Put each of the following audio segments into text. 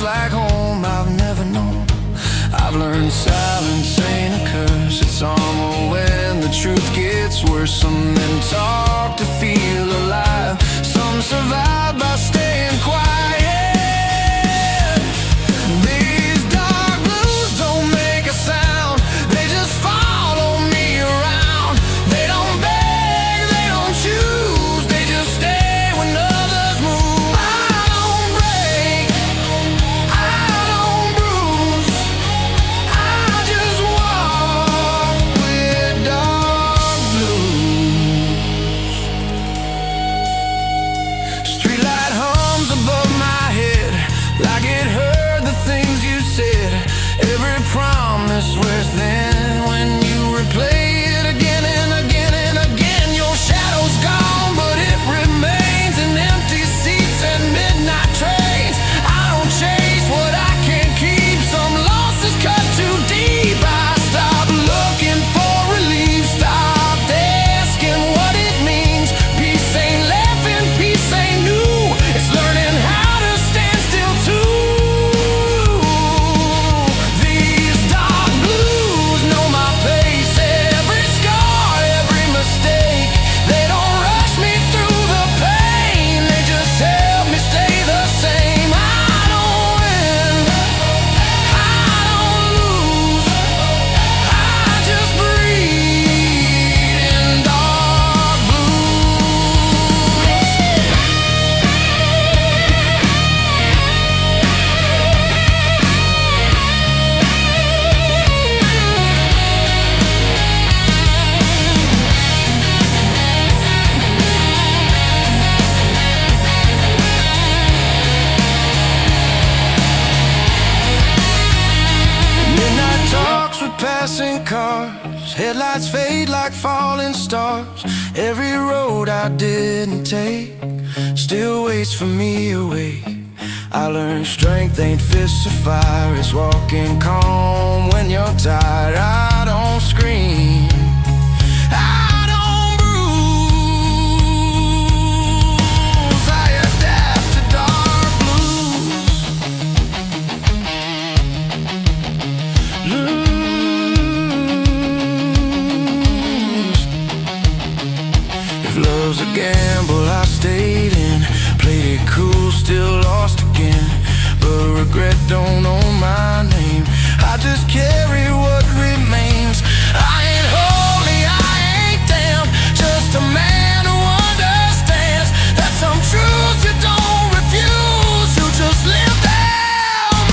like home I've never known. I've learned silence ain't a curse. It's armor when the truth gets worse. Some men talk to feel alive. Some survive by staying quiet. These dark blues don't make a sound. They just follow me around. They don't beg, they don't choose. They just stay when others move. I don't break, I don't bruise. I just walk with dark blues. Streetlight hums above my head like it heard the things you said. Every promise wears thin when you replay it again and again and again. Your shadow's gone, but it remains in empty seats and midnight trains. I don't chase what I can't keep. Some losses cut too deep. I stop looking for relief. Stop asking what it means. Peace ain't laughing, peace ain't new. It's learning how to stand still too. These dark blues know my face. Every scar, every mistake. They don't rush me through the pain. They just help me stay the same. I don't win, I don't lose. I just breathe in dark blues. Midnight talks with passing cars. Headlights fade like falling stars. Every road I didn't take still waits for me awake. I learned strength ain't fists of fire. It's walking calm when you're tired. I don't scream, I don't bruise. I adapt to dark blues. Lose. If love's a gamble, I stayed in. Played it cool, still lost again. But regret don't own my name. I just carry what remains. I ain't holy, I ain't damned. Just a man who understands that some truths you don't refuse. You just live them.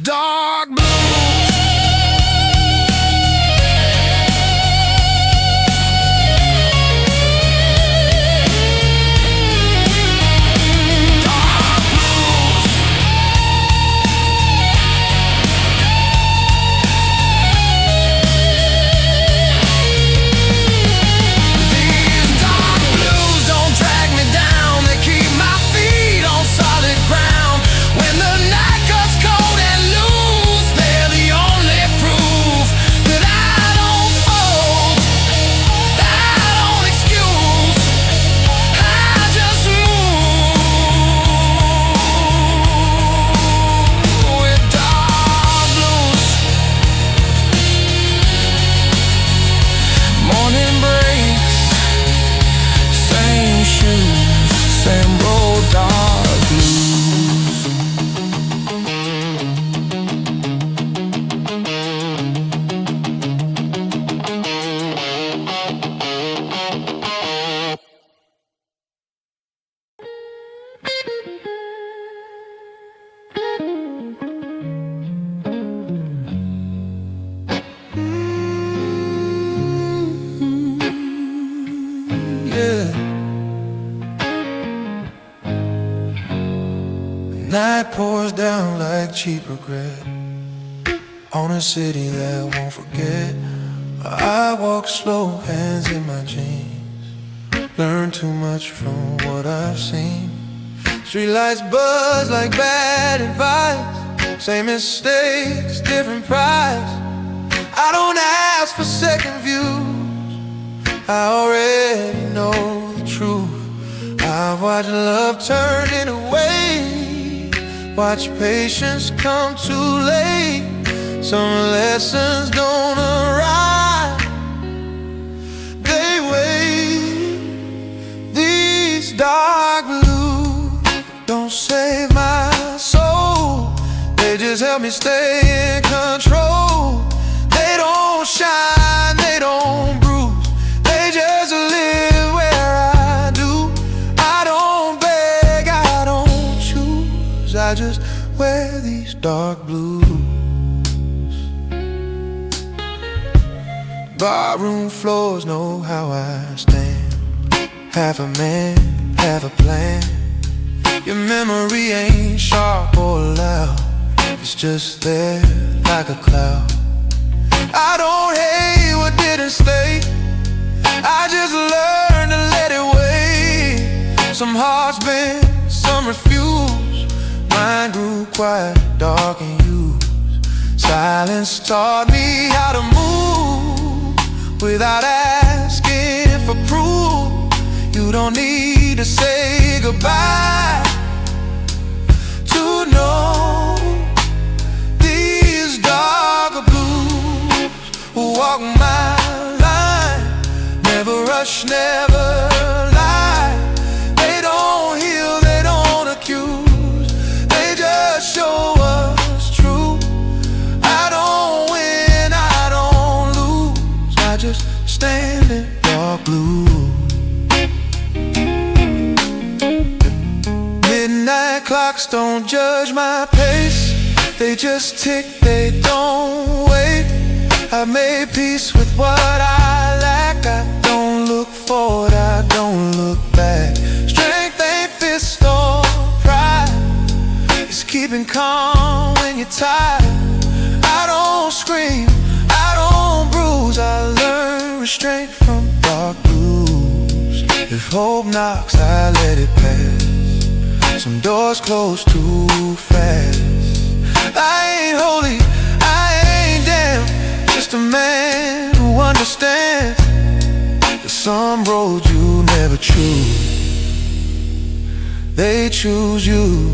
Dark blues. Dark blues. These dark blues don't drag me down. They keep my feet on solid ground. When the night gets cold and loose, they're the only proof that I don't fold. I don't excuse. I just move with dark blues. Morning breaks, same shoes, same road, dark blues. Yeah. Night pours down like cheap regret on a city that won't forget. I walk slow, hands in my jeans. Learn too much from what I've seen. Streetlights buzz like bad advice. Same mistakes, different price. I don't ask for second views. I already know the truth. I watch love turn into waves Watch patience come too late. Some lessons don't arrive, they wait. These dark blues don't save my soul, they just help me stay in control. They don't shine, they don't bruise, they just live where I do. I don't beg, I don't choose, I just wear these dark blues. Barroom floors know how I stand. Half a man, half a plan. Your memory ain't sharp or loud, it's just there like a cloud. I don't hate what didn't stay, I just learned to let it wait. Some hearts bend, some refuse. Mine grew quiet, dark and used. Silence taught me how to move without asking for proof. You don't need to say goodbye to know these darker blues will walk my line. Never rush, never lie. They don't heal, they don't accuse, they just show us true. I don't win, I don't lose, I just stand in dark blue. Midnight clocks don't judge my pace, they just tick, they don't wait. I made peace with what I lack. I don't look forward, I don't look back. Strength ain't fist or pride, it's keeping calm when you're tired. I don't scream, I don't bruise, I learn restraint from dark blues. If hope knocks, I let it pass. Some doors close too fast. I ain't holy, I ain't damned, just a man who understands that some roads you never choose, they choose you.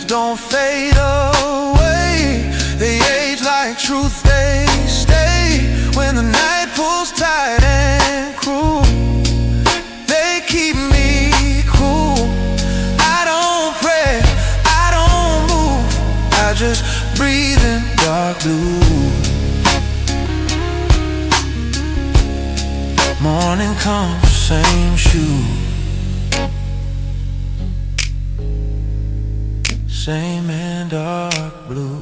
Don't fade away, they age like truth, they stay. When the night pulls tight and cruel, they keep me cool. I don't pray, I don't move, I just breathe in dark blue. Morning comes, same shoe, same and dark blue.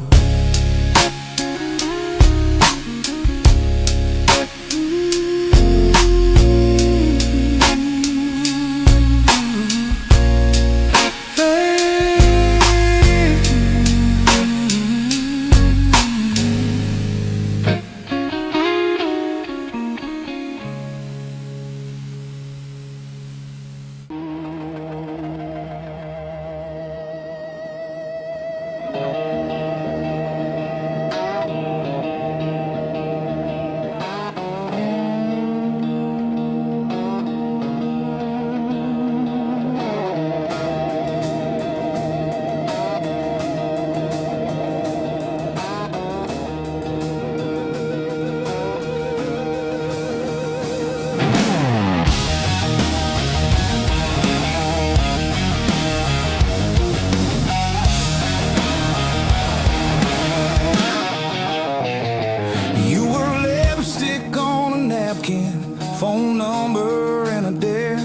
Phone number and a dare.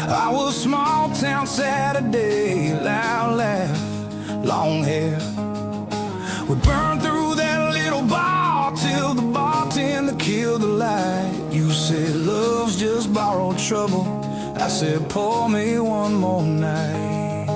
I was small town Saturday, loud laugh, long hair. We burned through that little bar till the bartender killed the light. You said love's just borrowed trouble, I said pour me one more night.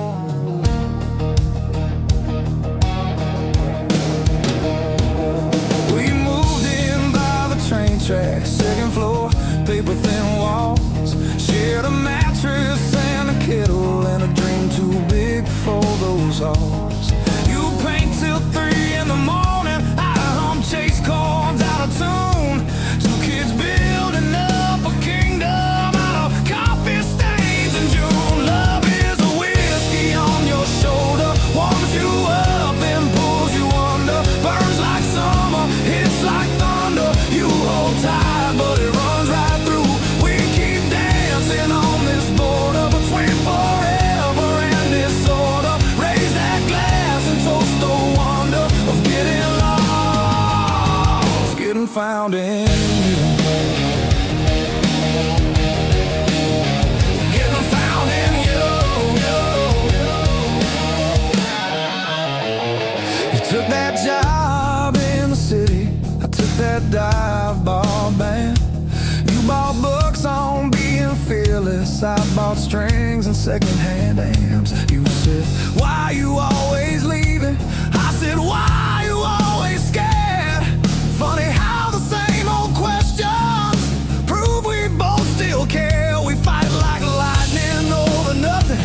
track, second floor, paper thin walls. Shared a mattress and a kettle and a dream too big for those halls. You paint till 3 in the morning, I hum chase chords out of tune. 2 kids building up a kingdom out of coffee stains in June. Love is a whiskey on your shoulder, warms you up and pulls you under. Burns like summer, hits like thunder. You hold tight, but it runs right through. We keep dancing on this border between forever and disorder. Raise that glass and toast the wonder of getting lost, getting found in you. Getting found in you. You took that job in the city, I took that dive bar band. You bought books on being fearless, I bought strings and secondhand amps. You said, why you always leaving? I said, why you always scared? Funny how the same old questions prove we both still care. We fight like lightning over nothing,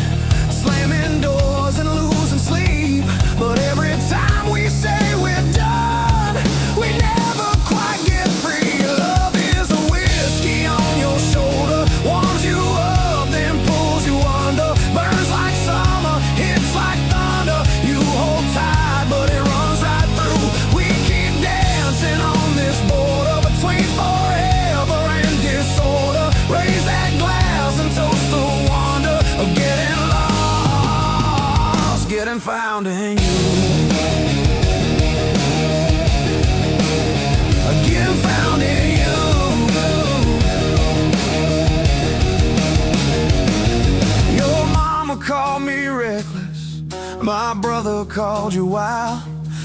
slamming doors and losing sleep. But every time we say we're done, we never quite get free. Love is a whiskey on your shoulder, warms you up, then pulls you under. Burns like summer, hits like thunder. You hold tight, but it runs right through. We keep dancing on this border between forever and disorder. Raise that glass and toast the wonder of getting lost, getting found in you. Getting found in you. Your mama called me reckless, my brother called you wild.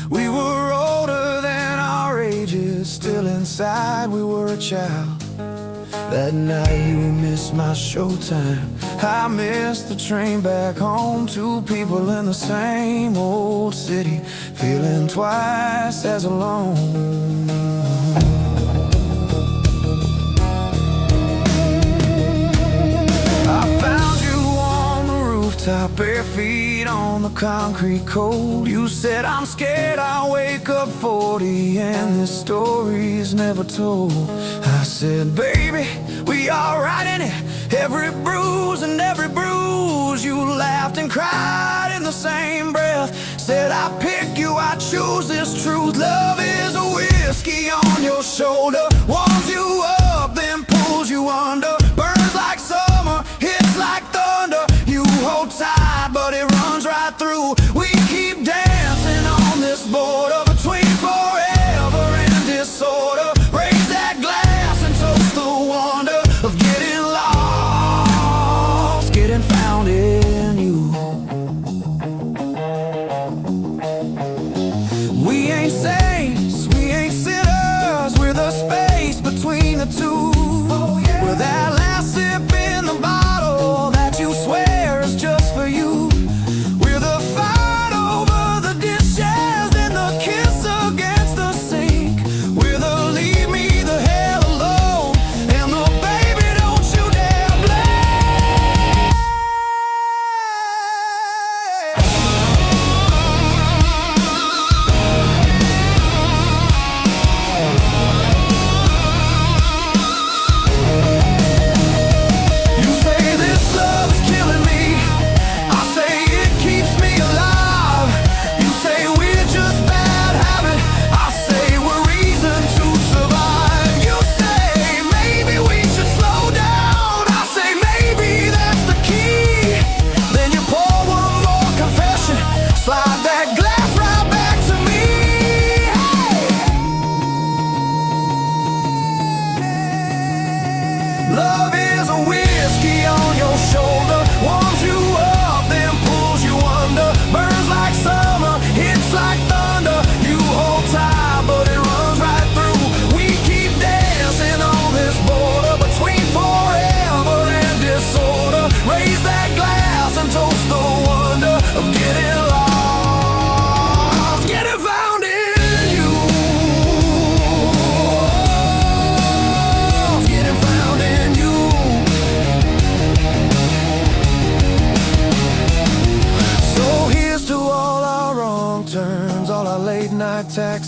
We were older than our ages, still inside we were a child. That night you missed my showtime, I missed the train back home. 2 people in the same old city, feeling twice as alone. Top bare feet on the concrete cold. You said, I'm scared I'll wake up 40 and this story's never told. I said, baby, we all right in it, every bruise and every bruise. You laughed and cried in the same breath, said, I pick you, I choose this truth. Love is a whiskey on your shoulder, warms you up, then pulls you under. Burns like summer, hits like thunder. You hold tight, but it runs right through. We keep dancing on this border between forever and disorder. Raise that glass and toast the wonder of getting lost, getting found in you. We ain't saints, we ain't sinners, we're the space between the two. We're that last sip in the bottle that you swear is just for you. We're the fight over the dishes and the kiss against the sink. We're the leave me the hell alone and the baby don't you dare blame.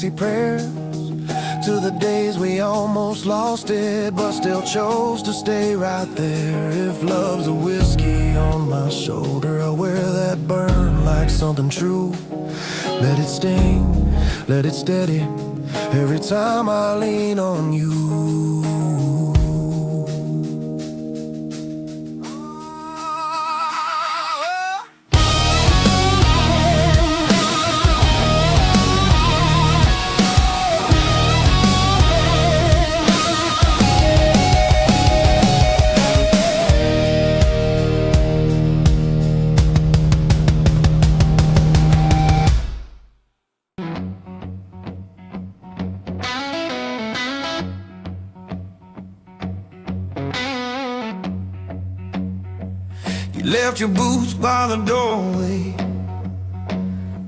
sexy prayers to the days we almost lost it, but still chose to stay right there. If love's a whiskey on my shoulder, I'll wear that burn like something true. Let it sting, let it steady every time I lean on you. You left your boots by the doorway,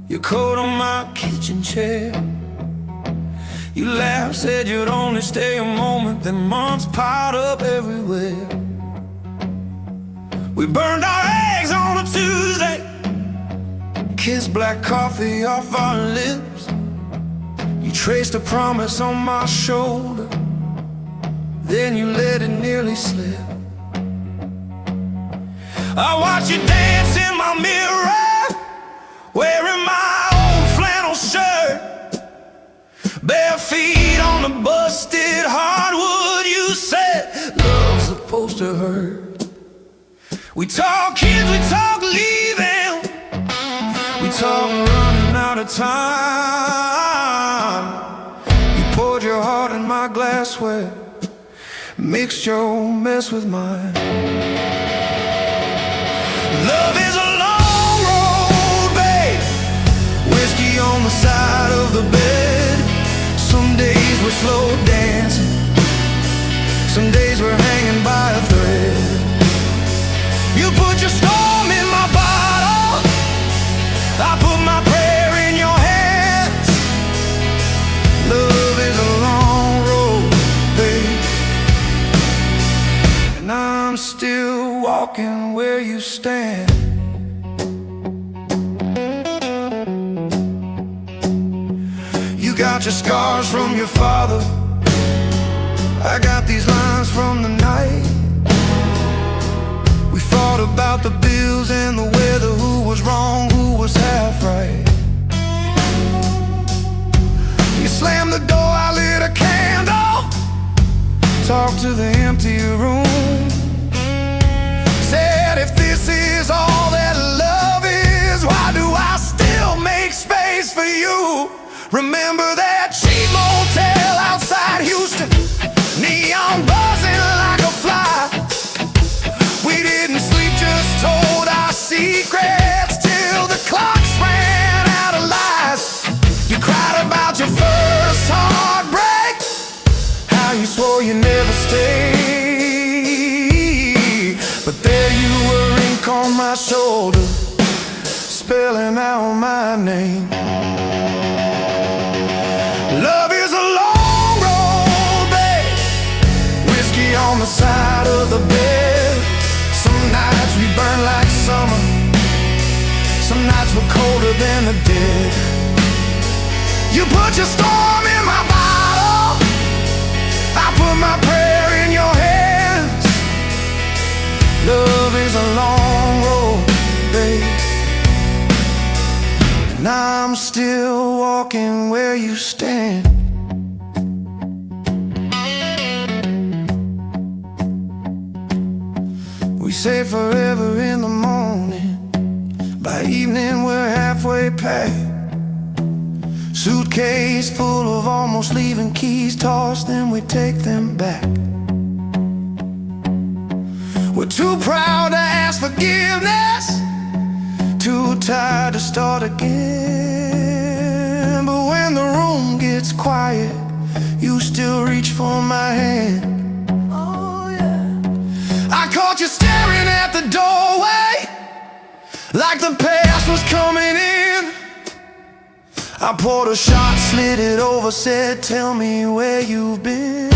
your coat on my kitchen chair. You laughed, said you'd only stay a moment, then months piled up everywhere. We burned our eggs on a Tuesday, kissed black coffee off our lips. You traced a promise on my shoulder, then you let it nearly slip. I watch you dance in my mirror, wearing my old flannel shirt, bare feet on the busted hardwood. You said love's supposed to hurt. We talk kids, we talk leaving, we talk running out of time. You poured your heart in my glassware, mixed your mess with mine. Love is a long road, babe, whiskey on the side of the bed. Some days we're slow dancing, some days we're hanging by a thread. You put your storm in my bottle, I put my prayer in your hands. Love is a long road, babe, and I'm still walking where you stand. You got your scars from your father, I got these lines from the night. We fought about the bills and the weather, who was wrong, who was half right. You slammed the door, I lit a candle, talked to the empty room. Said if this is all that love is, why do I still make space for you? Remember that cheap motel outside Houston, neon buzzing like a fly. We didn't sleep, just told our secrets till the clocks ran out of lies. You cried about your first heartbreak, how you swore you'd never stay, but there you were, ink on my shoulder, spelling out my name. Love is a long road, babe, whiskey on the side of the bed. Some nights we burn like summer, some nights were colder than the dead. You put your storm in my bottle, I put my prayer in your hands. Love is a long road, babe, and I'm still walking where you stand. We say forever in the morning, by evening we're halfway packed. Suitcase full of almost leaving keys tossed, then we take them back. We're too proud to ask forgiveness, too tired to start again. But when the room gets quiet, you still reach for my hand. Oh yeah. I caught you staring at the doorway, like the past was coming in. I poured a shot, slid it over, said, tell me where you've been.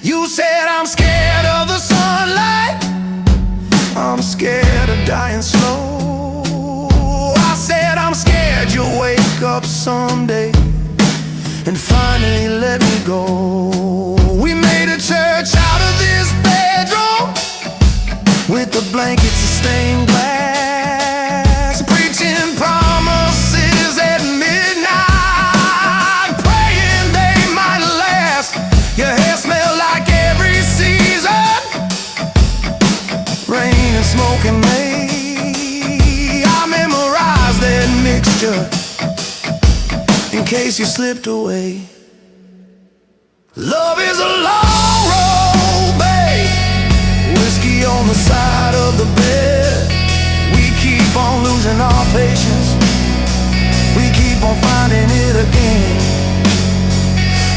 You said, I'm scared of the sunlight, I'm scared of dying slow. I said, I'm scared you'll wake up someday and finally let me go. We made a church out of this bedroom with the blankets of stained glass, preaching promises at midnight, praying they might last. Your hair smelled like every season, rain and smoke and May. I memorized that mixture in case you slipped away. Love is a long road, babe. Whiskey on the side of the bed. We keep on losing our patience. We keep on finding it again.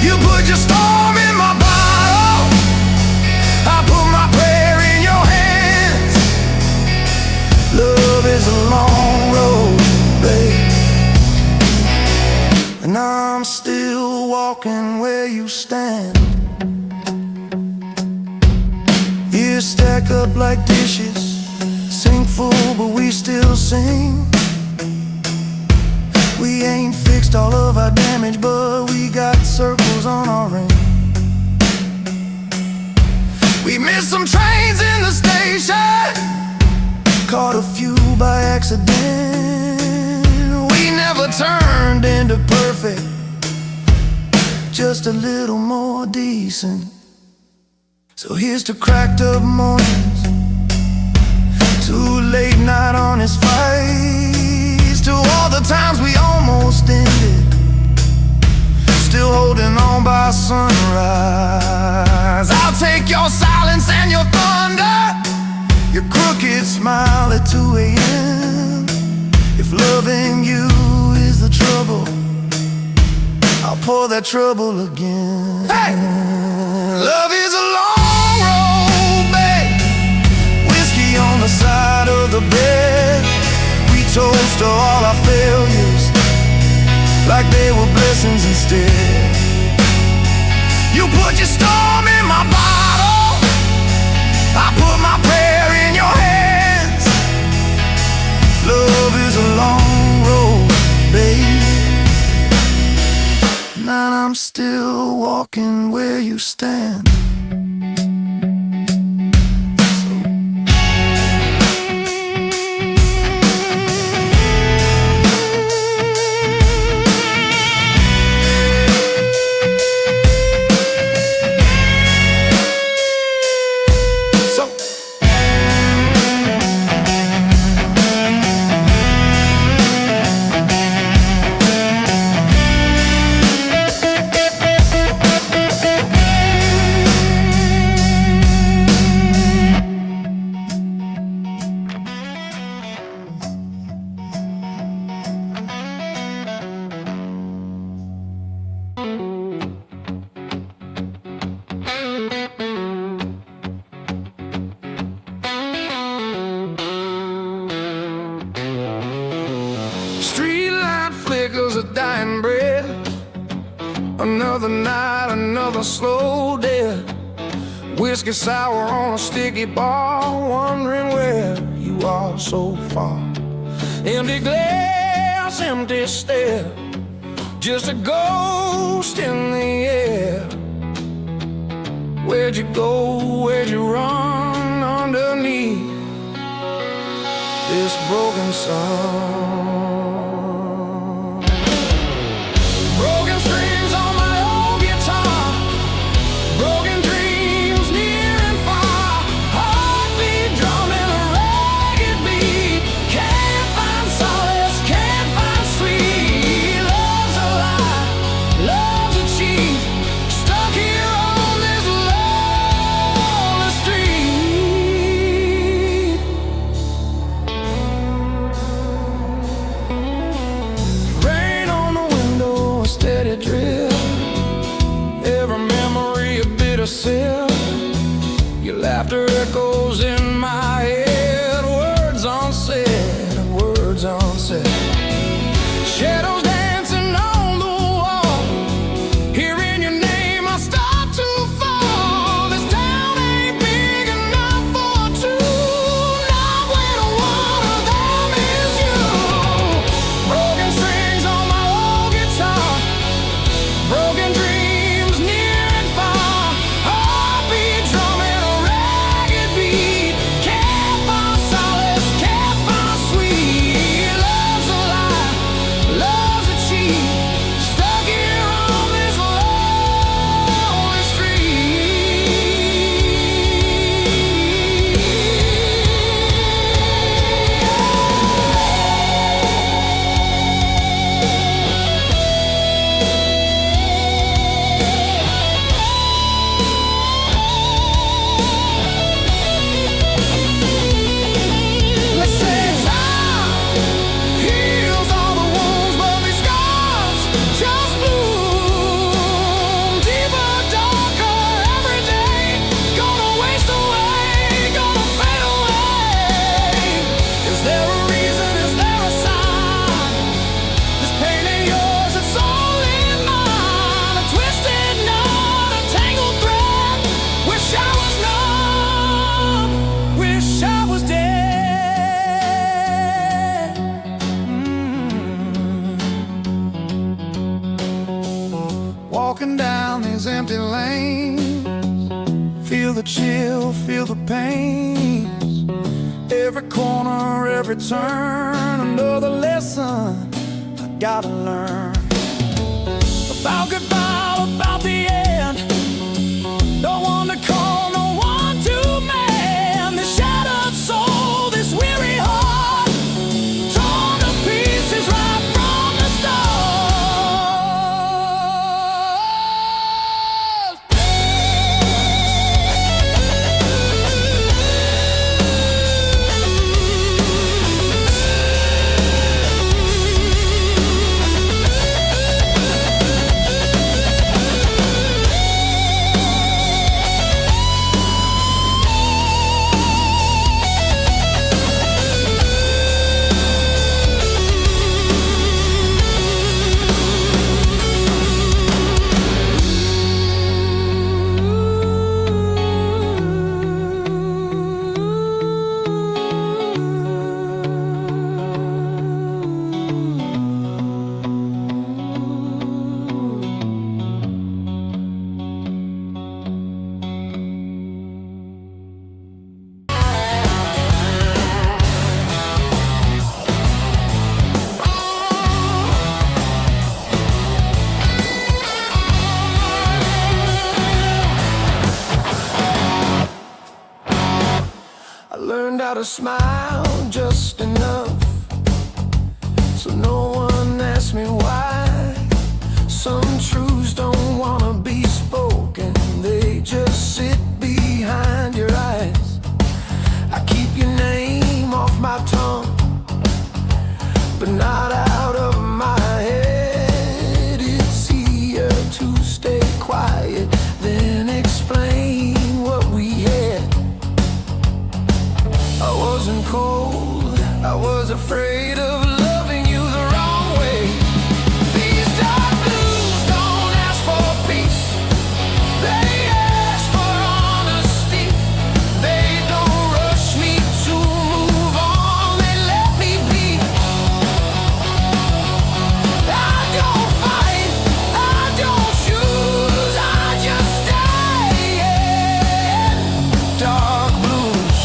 You put your storm in my bottle, I put my prayer in your hands. Love is a long road, babe, and I'm still walking where you stand. Years stack up like dishes, sink full but we still sing. We ain't fixed all of our damage, but we got circles on our ring. We missed some trains in the station, caught a few by accident. We never turned into perfect, just a little more decent. So here's to cracked up mornings, to late night honest fights, to all the times we almost ended, still holding on by sunrise. I'll take your silence and your thunder, your crooked smile at 2 a.m. If loving you is the trouble, I'll pour that trouble again. Hey! Love is a long road, babe. Whiskey on the side of the bed. We toast to all our failures like they were blessings instead. You put your storm in my bottle, I put my prayer in your hands. Love is a long road, babe, and I'm still walking where you stand. Streetlight flickers a dying breath. Another night, another slow death. Whiskey sour on a sticky bar, wondering where you are so far. Empty glass, empty stare, just a ghost in the air. Where'd you go, where'd you run underneath this broken sun? Broken strings on my old guitar, broken dreams near and far, heartbeat drumming a ragged beat. Can't find solace, can't find sweet. Love's a lie, love's a cheat, stuck here on this lonely street. Rain on the window, a steady drip, every memory a bitter sip. Your laughter echoes in my head, words unsaid, words unsaid. Shadows dancing on the wall, hearing your name I start to fall. This town ain't big enough for two, not when one of them is you. Broken strings on my old guitar, these empty lanes. Feel the chill, feel the pain. Every corner, every turn, another lesson I gotta learn. About goodbye, about the end. No one to call, no one to mend. This shattered soul, this weary heart, torn to pieces right from the start. Learned how to smile just enough so no one asks me why. Some truths don't wanna be spoken, they just sit behind your eyes. I keep your name off my tongue, but not out of my head. It's easier to stay quiet than explain what we had. I wasn't cold, I was afraid of loving you the wrong way. These dark blues don't ask for peace, they ask for honesty. They don't rush me to move on, they let me be. I don't fight, I don't choose, I just stay in dark blues.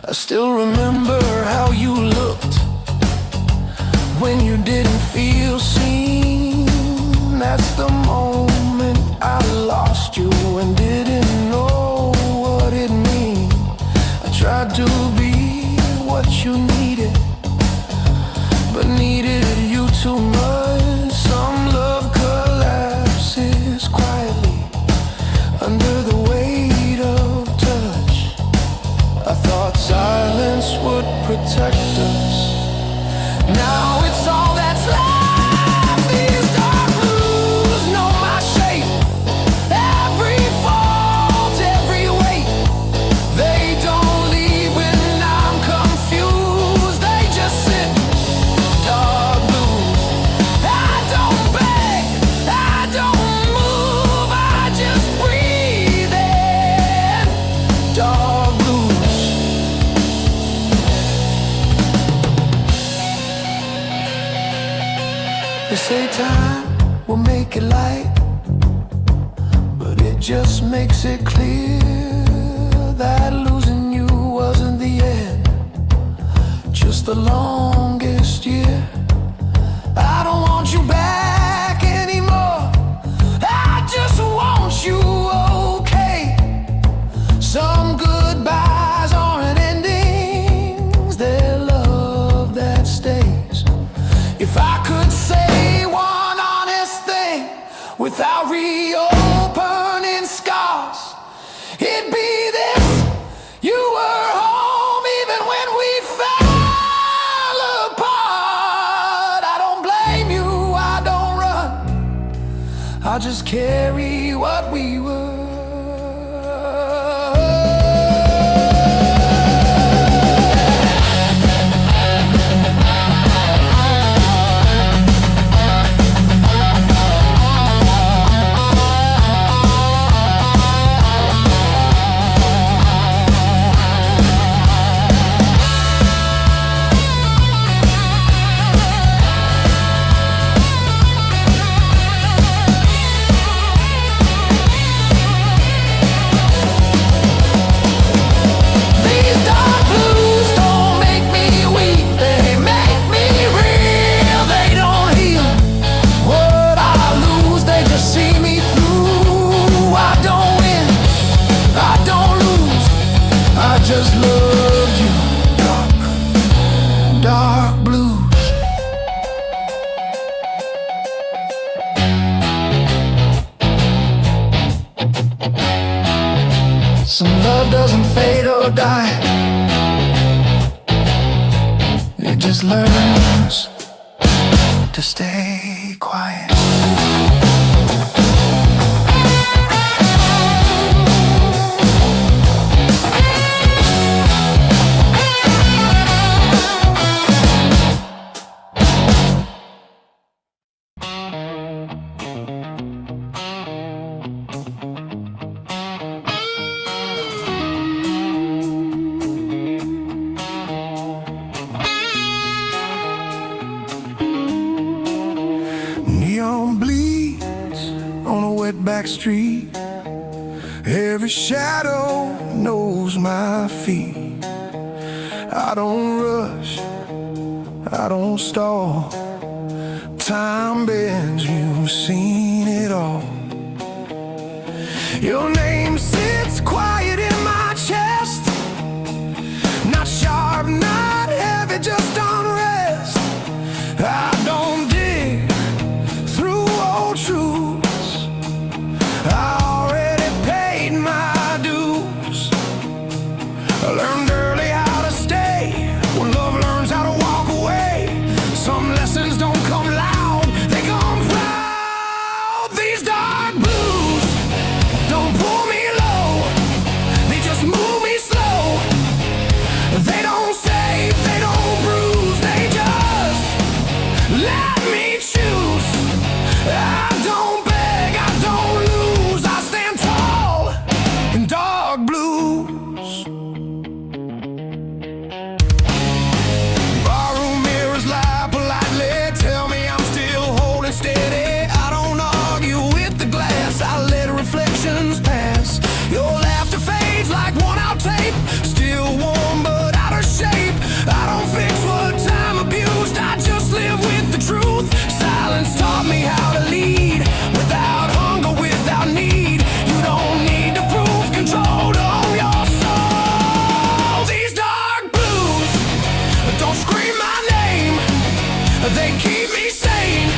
I still remember how you looked when you didn't feel seen. That's the moment I lost you and didn't know what it meant. I tried to be what you needed, but needed you too much. Some love collapses quietly under the weight of touch. I thought silence would protect us. Now it's all that's left. These dark blues know my shape, every fault, every weight. They don't leave when I'm confused, they just sit. Dark blues. I don't beg, I don't move, I just breathe in. Dark blues. They say time will make it light, but it just makes it clear that losing you wasn't the end, just the longest year. I don't want you back anymore, I just want you okay. Some goodbyes aren't endings, they're love that stays. If I could say one honest thing without reopening scars, it'd be this: you were home even when we fell apart. I don't blame you, I don't run, I just carry what we were. just learns to stay quiet. Neon bleeds on a wet back street. Every shadow knows my feet. I don't rush, I don't stall. Time bends, you've seen it all. Your name sits quiet in my chest. Not sharp, not heavy, just unrest. I don't dig through old truths. I already paid my dues. I learned early how to stay when love learns how to walk away. Some lessons don't come loud, they come proud. These dark blues don't pull me low, they just move me slow. They don't save, they don't bruise, they just let me choose. I don't beg, I don't lose, I stand tall in dark blues. Barroom mirrors lie politely, tell me I'm still holding steady. I don't argue with the glass, I let reflections pass. Your laughter fades like worn-out tape, still warm but out of shape. I don't fix what time abused, I just live with the truth. Silence taught me how to lead, without hunger, without need. You don't need to prove control to own your soul. These dark blues don't scream my name, they keep me sane.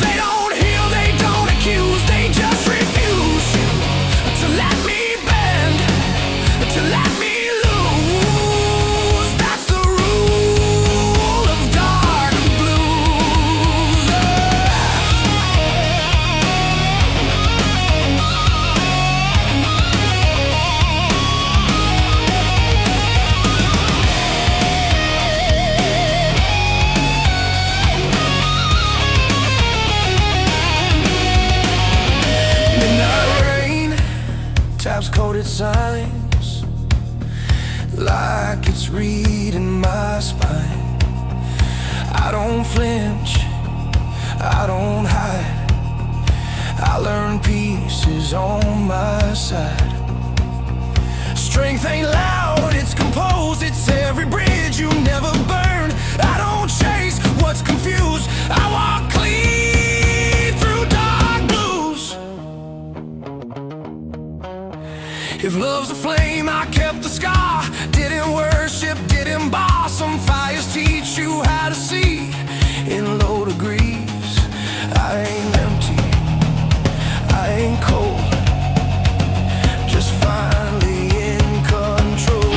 They don't heal, they don't accuse, they just refuse to let me bend, to let me lose. That's the rule of dark blues. Midnight rain taps coated signs like it's reading my spine. I don't flinch, I don't hide. I learn peace is on my side. Strength ain't loud, it's composed, it's every bridge you never burn. I don't chase what's confused, I walk clean through dark blues. If love's a flame, I kept the scar. Didn't worship, didn't bar. Some fires teach you how to see in low degrees. I ain't empty, I ain't cold, just finally in control.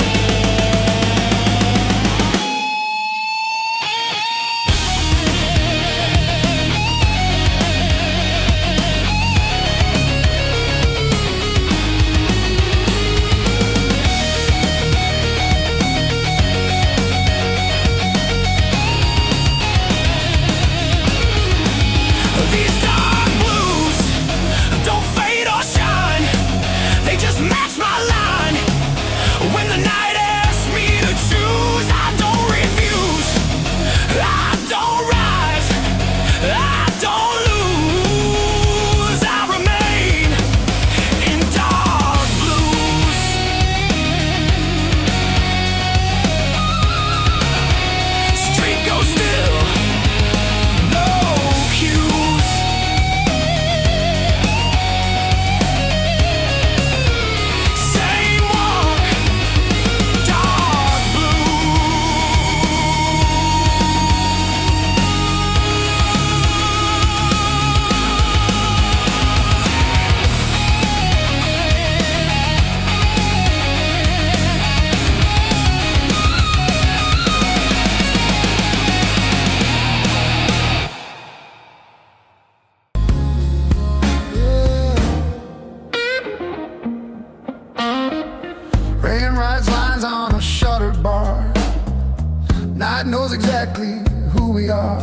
Night knows exactly who we are.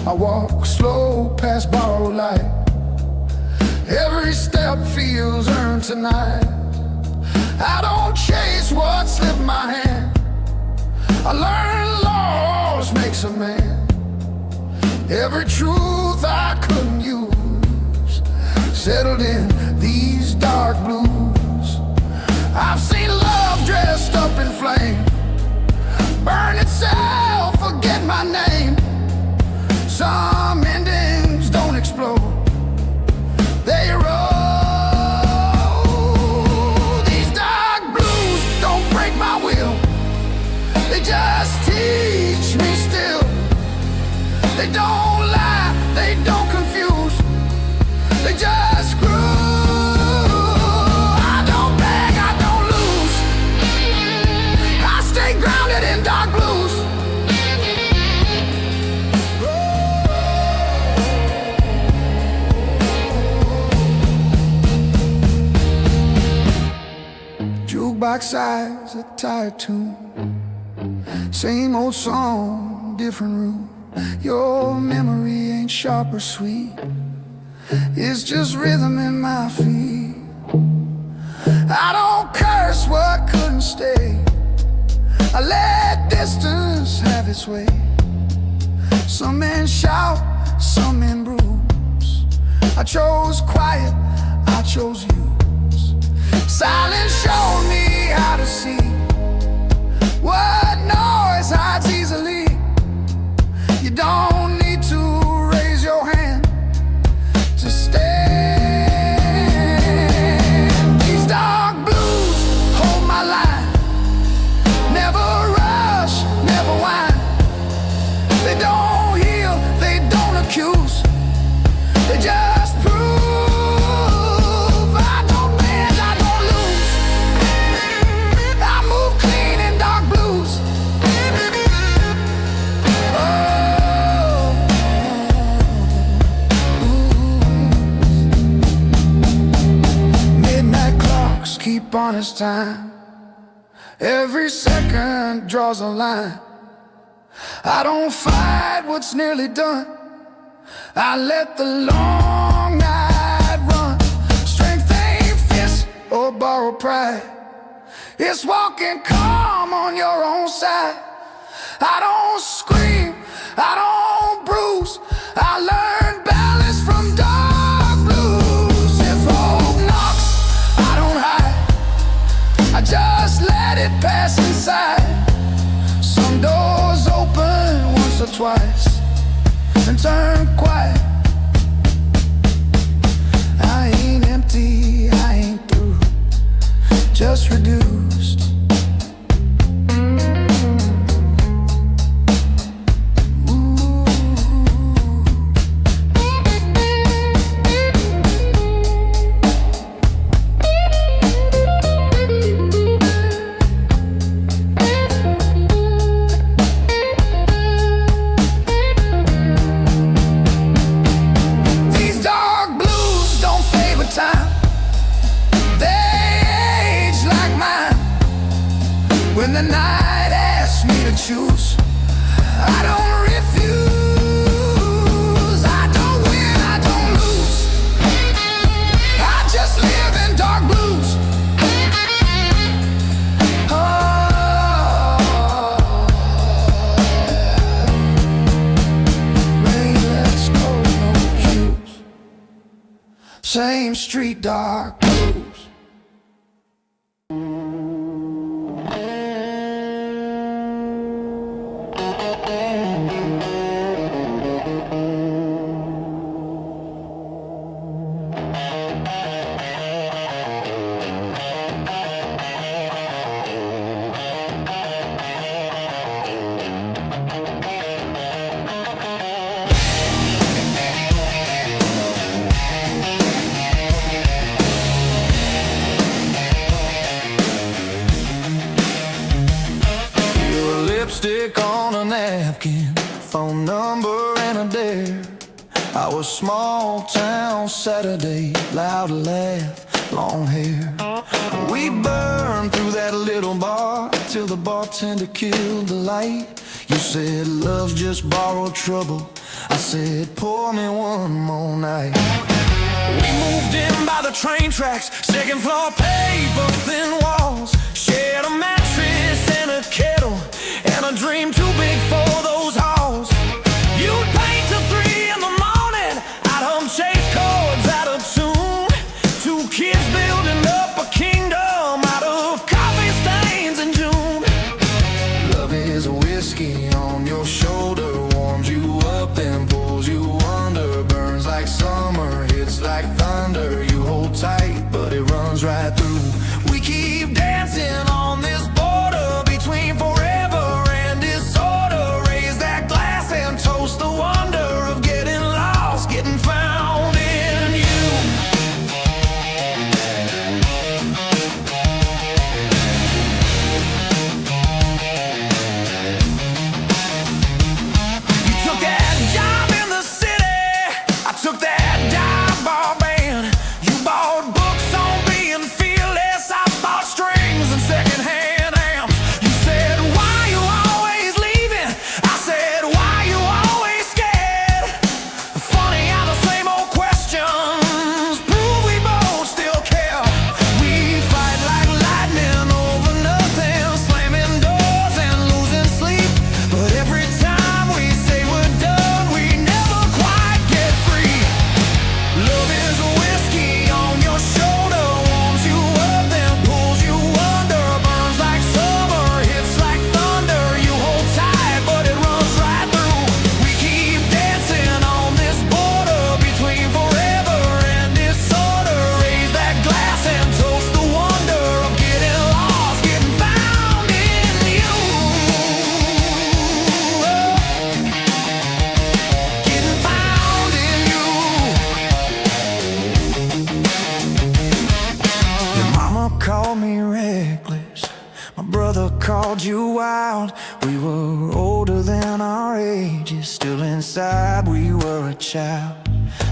I walk slow past borrowed light. Every step feels earned tonight. I don't chase what slipped my hand. I learned laws makes a man. Every truth I couldn't use settled in these dark blues. I've seen love dressed up in flame, burn itself, forget my name. Some endings don't explode, they erode. These dark blues don't break my will, they just teach me still. They don't lie, they don't confuse, they just groove. I don't beg, I don't lose, I stay grounded in dark blues. Jukebox size, a tired tune, same old song, different room. Your memory ain't sharp or sweet, it's just rhythm in my feet. I don't curse what couldn't stay, I let distance have its way. Some men shout, some men bruise, I chose quiet, I chose use. Silence showed me how to see what noise hides easily. You don't need to raise your hand to stand. These dark blues hold my line, never rush, never whine. They don't heal, they don't accuse, they just prove. I don't bend, I don't lose, I move clean in dark blues. Keep on its time, every second draws a line. I don't fight what's nearly done, I let the long night run. Strength ain't fist or borrowed pride, it's walking calm on your own side. I don't scream, I don't bruise, I learn balance from dark blues. If hope knocks, I don't hide, I just let it pass inside. Some doors open once or twice and turn quiet. I ain't empty, I ain't through, just reduced. When the night asks me to choose, I don't refuse. I don't win, I don't lose, I just live in dark blues. Oh, rain, let's go, no cues, same street, dark blues. Lipstick on a napkin, phone number and a dare. I was small town Saturday, loud laugh, long hair. We burned through that little bar till the bartender killed the light. You said love's just borrowed trouble. I said pour me one more night. We moved in by the train tracks, second floor paper thin walls. Shared a mattress and a kettle and a dream too big for those halls. You'd paint till 3 in the morning, I'd hum chase chords out of tune. Two kids building up a kingdom out of coffee stains in June. Love is a whiskey on your shoulder, warms you up and pulls you under. Burns like summer, hits like thunder. You hold tight, but it runs right through. We keep dancing on this border between forever and disorder. Raise that glass and toast the wonder of getting lost, getting found in you. You took that job in the city, I took that dive bar band. You bought books on being fearless, I bought strings and secondhand amps. You said, why you always leaving? I said, why you always scared? Funny how the same old questions prove we both still care. We fight like lightning over nothing, slamming doors and losing sleep. But every time we say we're done, we never quite get free. Love is a whiskey on your shoulder, warms you up then pulls you under. Burns like summer, hits like thunder. You hold tight, but it runs right through. We keep dancing on this border between forever and disorder. Raise that glass and toast the wonder of getting lost, getting found in you. Getting found in you. Your mama called me reckless, my brother called you wild. We were older than our ages, still inside we were a child.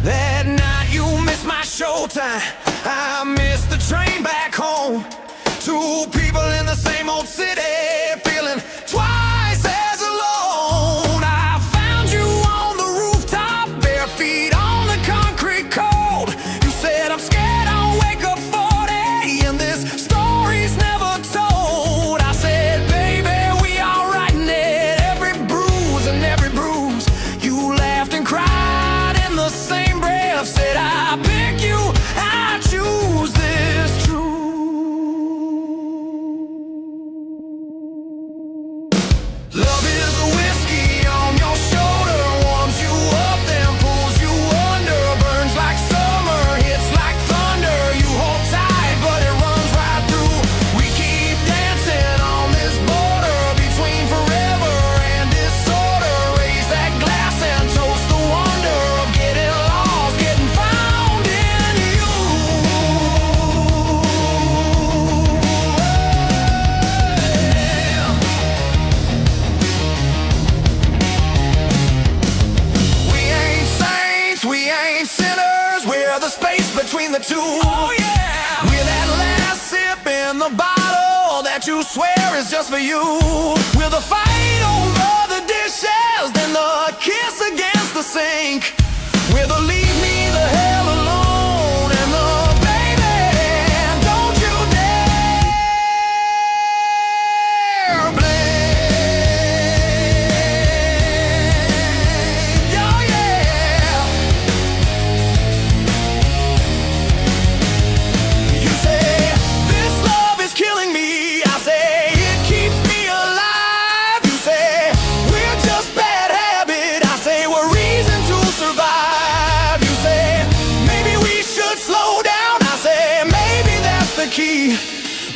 That night you missed my showtime, I missed the train back home. Two people in the same old city, feeling twice as alone. I found you on the rooftop, bare feet on the concrete cold. You said I'm scared I'll wake up 40 and this story's never told. I said, baby, we all writing it, every bruise and every bruise. You laughed and cried in the same breath, said I pick you, I choose this truth. Love is a whiskey on your shoulder, warms you up then pulls you under. Burns like summer, hits like thunder. You hold tight, but it runs right through. We keep dancing on this border between forever and disorder. Raise that glass and toast the wonder of getting lost, getting found in you. We ain't saints, we ain't sinners, we're the space between the two. Oh yeah, we're that last sip in the bottle that you swear is just for you. We're the fight over the dishes, then the kiss against the sink. We're the leave me the hell alone and the baby, don't you dare blame. Oh yeah. You say this love is killing me, I say it keeps me alive. You say we're just bad habit, I say we're reason to survive. You say maybe we should slow down, I say maybe that's the key.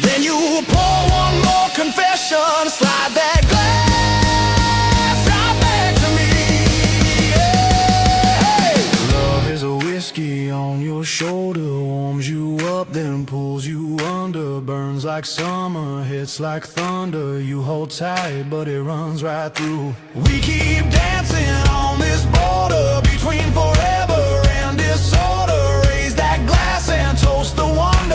Then you pour one more confession, slide that glass right back to me. Hey. Love is a whiskey on your shoulder, warms you up then pulls you under. Burns like summer, hits like thunder. You hold tight, but it runs right through. We keep dancing on this border between forever and disorder. Raise that glass and toast the wonder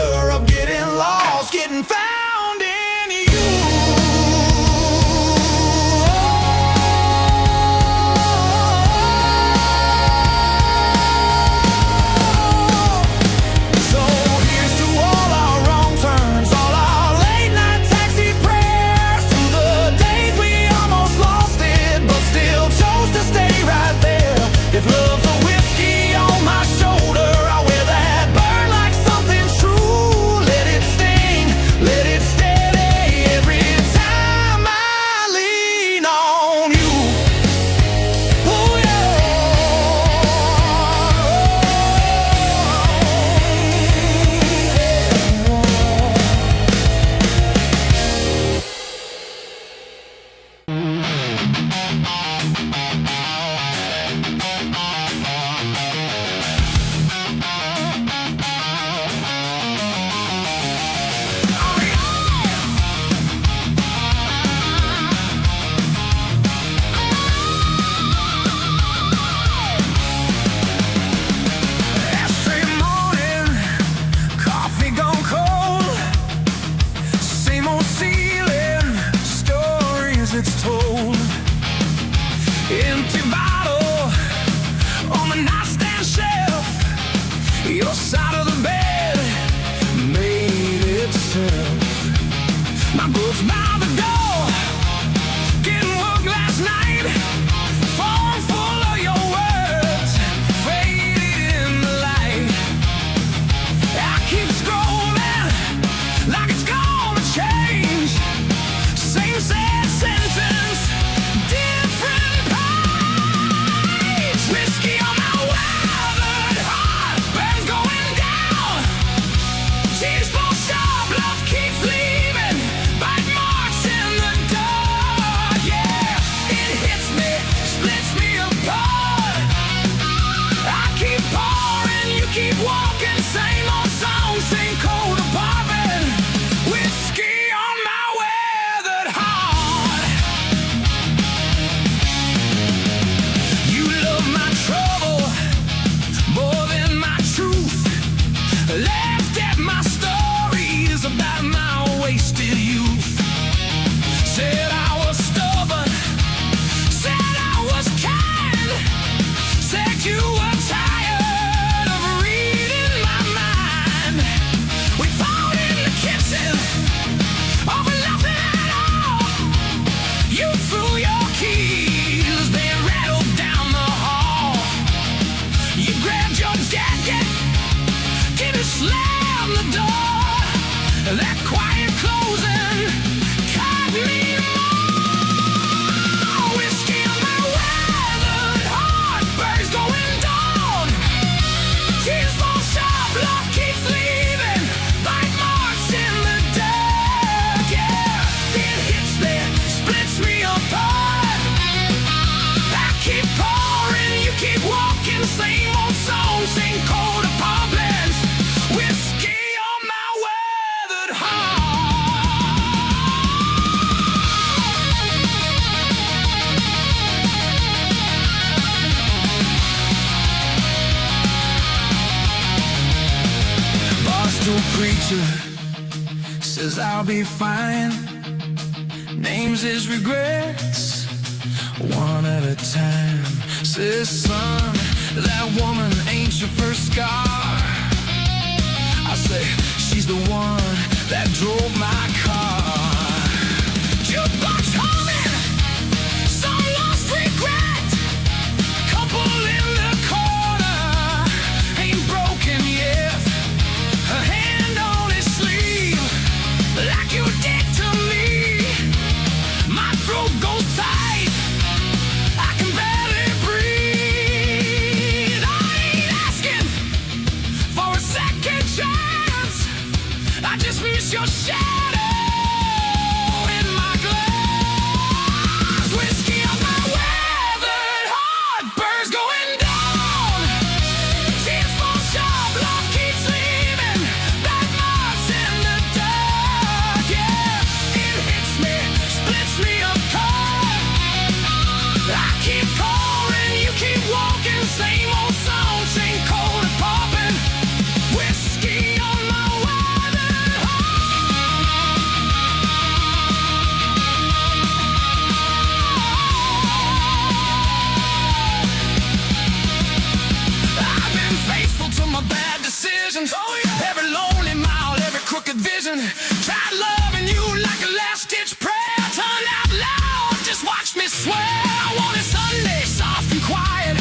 cold. Empty bottle on the nightstand shelf. Your side of the bed made itself. My books by the door, getting work last night. Phone full of your words, faded in the light. I keep scrolling like it's gonna change. Same sad sentence, different page. Whiskey on my weathered heart, burns going down. Tears fall sharp, love keeps leaving. Bite marks in the dark, yeah. It hits me, splits me apart. I keep pouring, you keep walking. Same old song, same cold apartment. Whiskey on my weathered heart. You love my trouble more than my truth. Laughed at my stories about my wasted youth. Said I was stubborn, said I was kind, said you were tired of reading my mind. We fought in the kitchen over nothing at all. You threw your keys, they rattled down the hall. You grabbed your jacket, did it slam the door? That quiet closing caught me more. Whiskey on my weathered heart, birds going down. Tears fall sharp, love keeps leaving. Bite marks in the dark, yeah. It hits me, splits me apart. I keep pouring, you keep walking. Same old song, same cold apartments. Whiskey on my weathered heart. Barstool preacher says I'll be fine. Names his regrets one at a time. Says, son, that woman ain't your first scar. I say, she's the one that drove my car. Jukebox humming, some lost regret. Couple in the corner, ain't broken yet. Her hand on his sleeve, like you did to me. My throat goes tight, I can barely breathe. I ain't asking for a second chance, I just miss your shadow in my glass. Whiskey on my weathered heart, birds going down. Tears fall sharp, love keeps leaving. Bite marks in the dark, yeah. It hits me, splits me apart. I keep pouring, you keep walking. Same old song, same cold apartment. Whiskey on my weathered heart. I've been faithful to my bad decisions. Every lonely mile, every crooked vision. Tried loving you like a last-ditch prayer. Turned out loud, just watch me swear. I wanted Sunday, soft and quiet.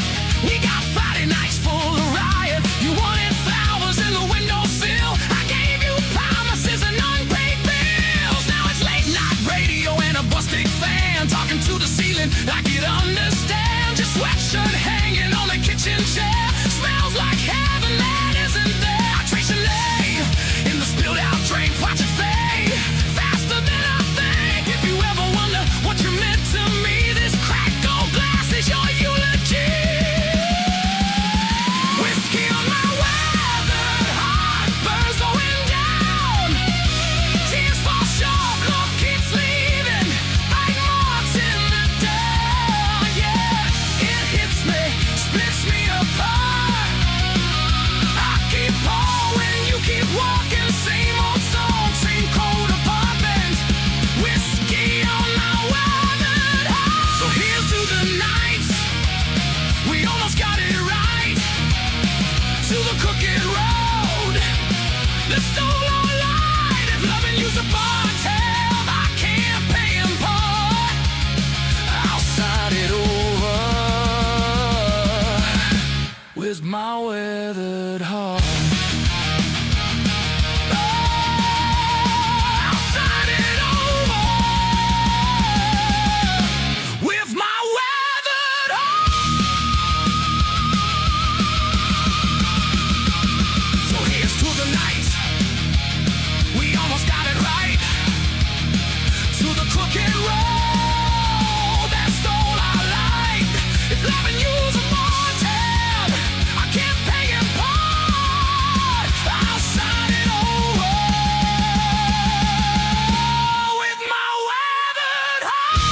We got Friday nights full of riot. You wanted flowers in the windowsill. I gave you promises and unpaid bills. Now it's late night radio and a busted fan. Talking to the ceiling like you'd understand. Your sweatshirt hanging on the kitchen chair. Smells like heaven that isn't there. I trace your name in the spilled out drink. Watch it fade faster than I think. If you ever wonder what you meant to me, this crap my weathered heart. I'll sign it over with my weathered heart. So here's to the night we almost got it right, to the crooked road that stole our life. It's loving you's a Montana, I can't pay it part. I'll sign it over with my weathered heart.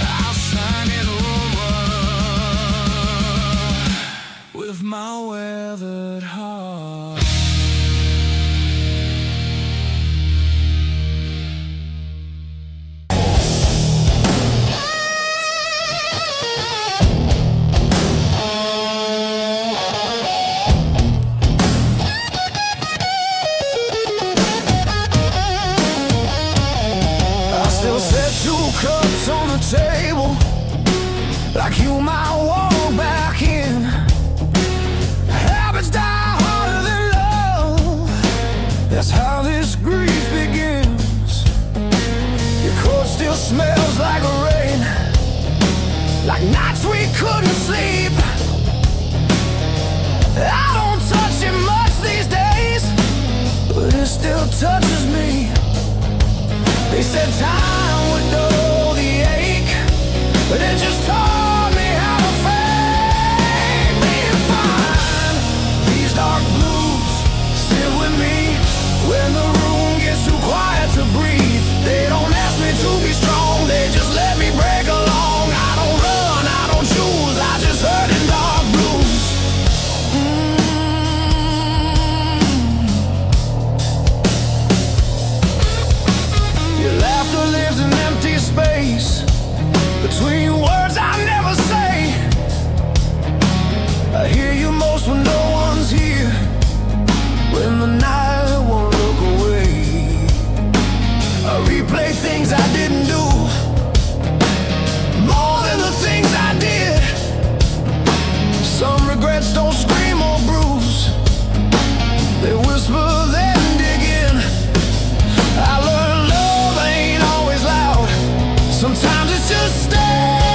I'll sign it over with my weathered heart. I still set 2 cups on the table, like you might walk back in. Habits die harder than love, that's how this grief begins. Your coat still smells like rain, like nights we couldn't sleep. I don't touch it much these days, but it still touches me. They said time would dull the ache, but it just taught me how to fake being fine. These dark blues sit with me when the room gets too quiet to breathe. They don't ask me to be strong, they just let me break along. I don't run, I don't choose, I just hurt in dark blues. Your laughter lives in empty space between words I never say. I hear you most when no one's here, when the night won't look away. I replay things I didn't do, more than the things I did. Some regrets don't scream or bruise, they whisper then dig in. I learned love ain't always loud, sometimes it's just stay.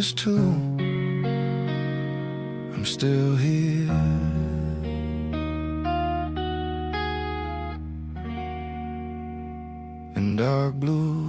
darkness too. I'm still here. In dark blue.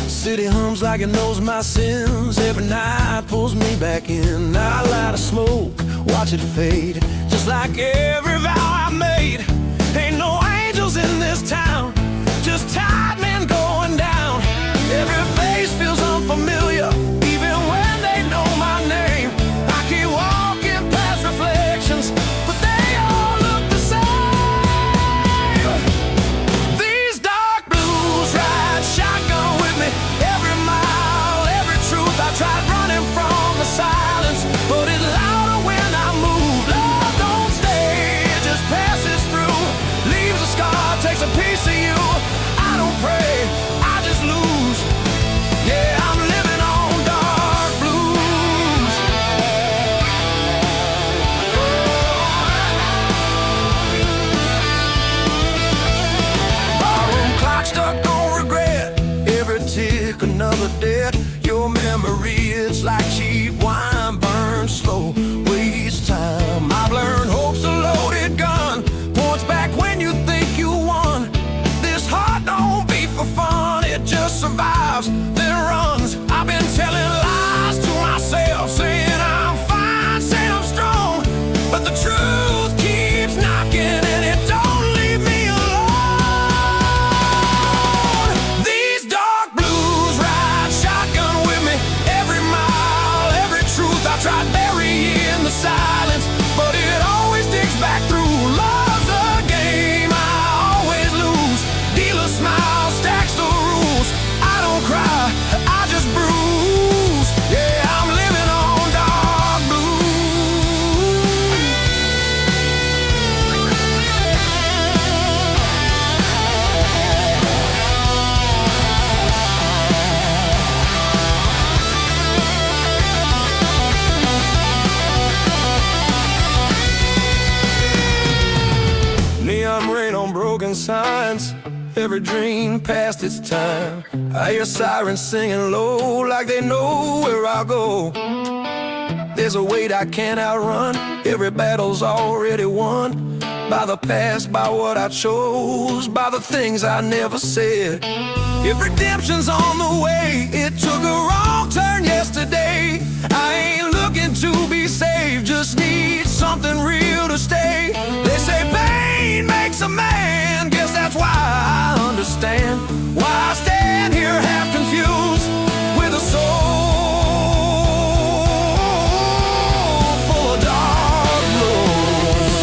City hums like it knows my sins. Every night pulls me back in. I light a smoke, watch it fade, just like every vow I made. Ain't no angels in this town, just tired men going down. Every face feels unfamiliar, even when they know my name. I keep walking past reflections, but they all look the same. These dark blues ride shotgun with me. Every mile, every truth, I tried running from the silence, but it's louder when I move. Love don't stay, it just passes through. Leaves a scar, takes a piece of you. I don't pray, I just lose. Yeah, I'm living on dark blues. Barroom clock stuck on regret. Every tick another debt. Your memory, it's like cheap wine, burns slow, waste time. I've learned hope's a loaded gun, points back when you think you won. This heart don't beat for fun, it just survives, then runs. I've been telling lies to myself, saying I'm fine, saying I'm strong, but the truth keeps knocking and it don't leave me alone. These dark blues ride shotgun with me. Every mile, every truth, I try to bury in the silence, but it always digs back through. Love's a game, I always lose. Dealer smile, stacks the rules. I don't cry, I just bruise. Yeah, I'm living on dark neon rain on broken signs. Every dream past its time. I hear sirens singing low, like they know where I go. There's a weight I can't outrun. Every battle's already won. By the past, by what I chose, by the things I never said. If redemption's on the way, it took a wrong turn yesterday. I ain't looking to be saved, just need something real to stay. They say pain makes a man, guess that's why I understand why I stand here half confused with a soul full of dark blues.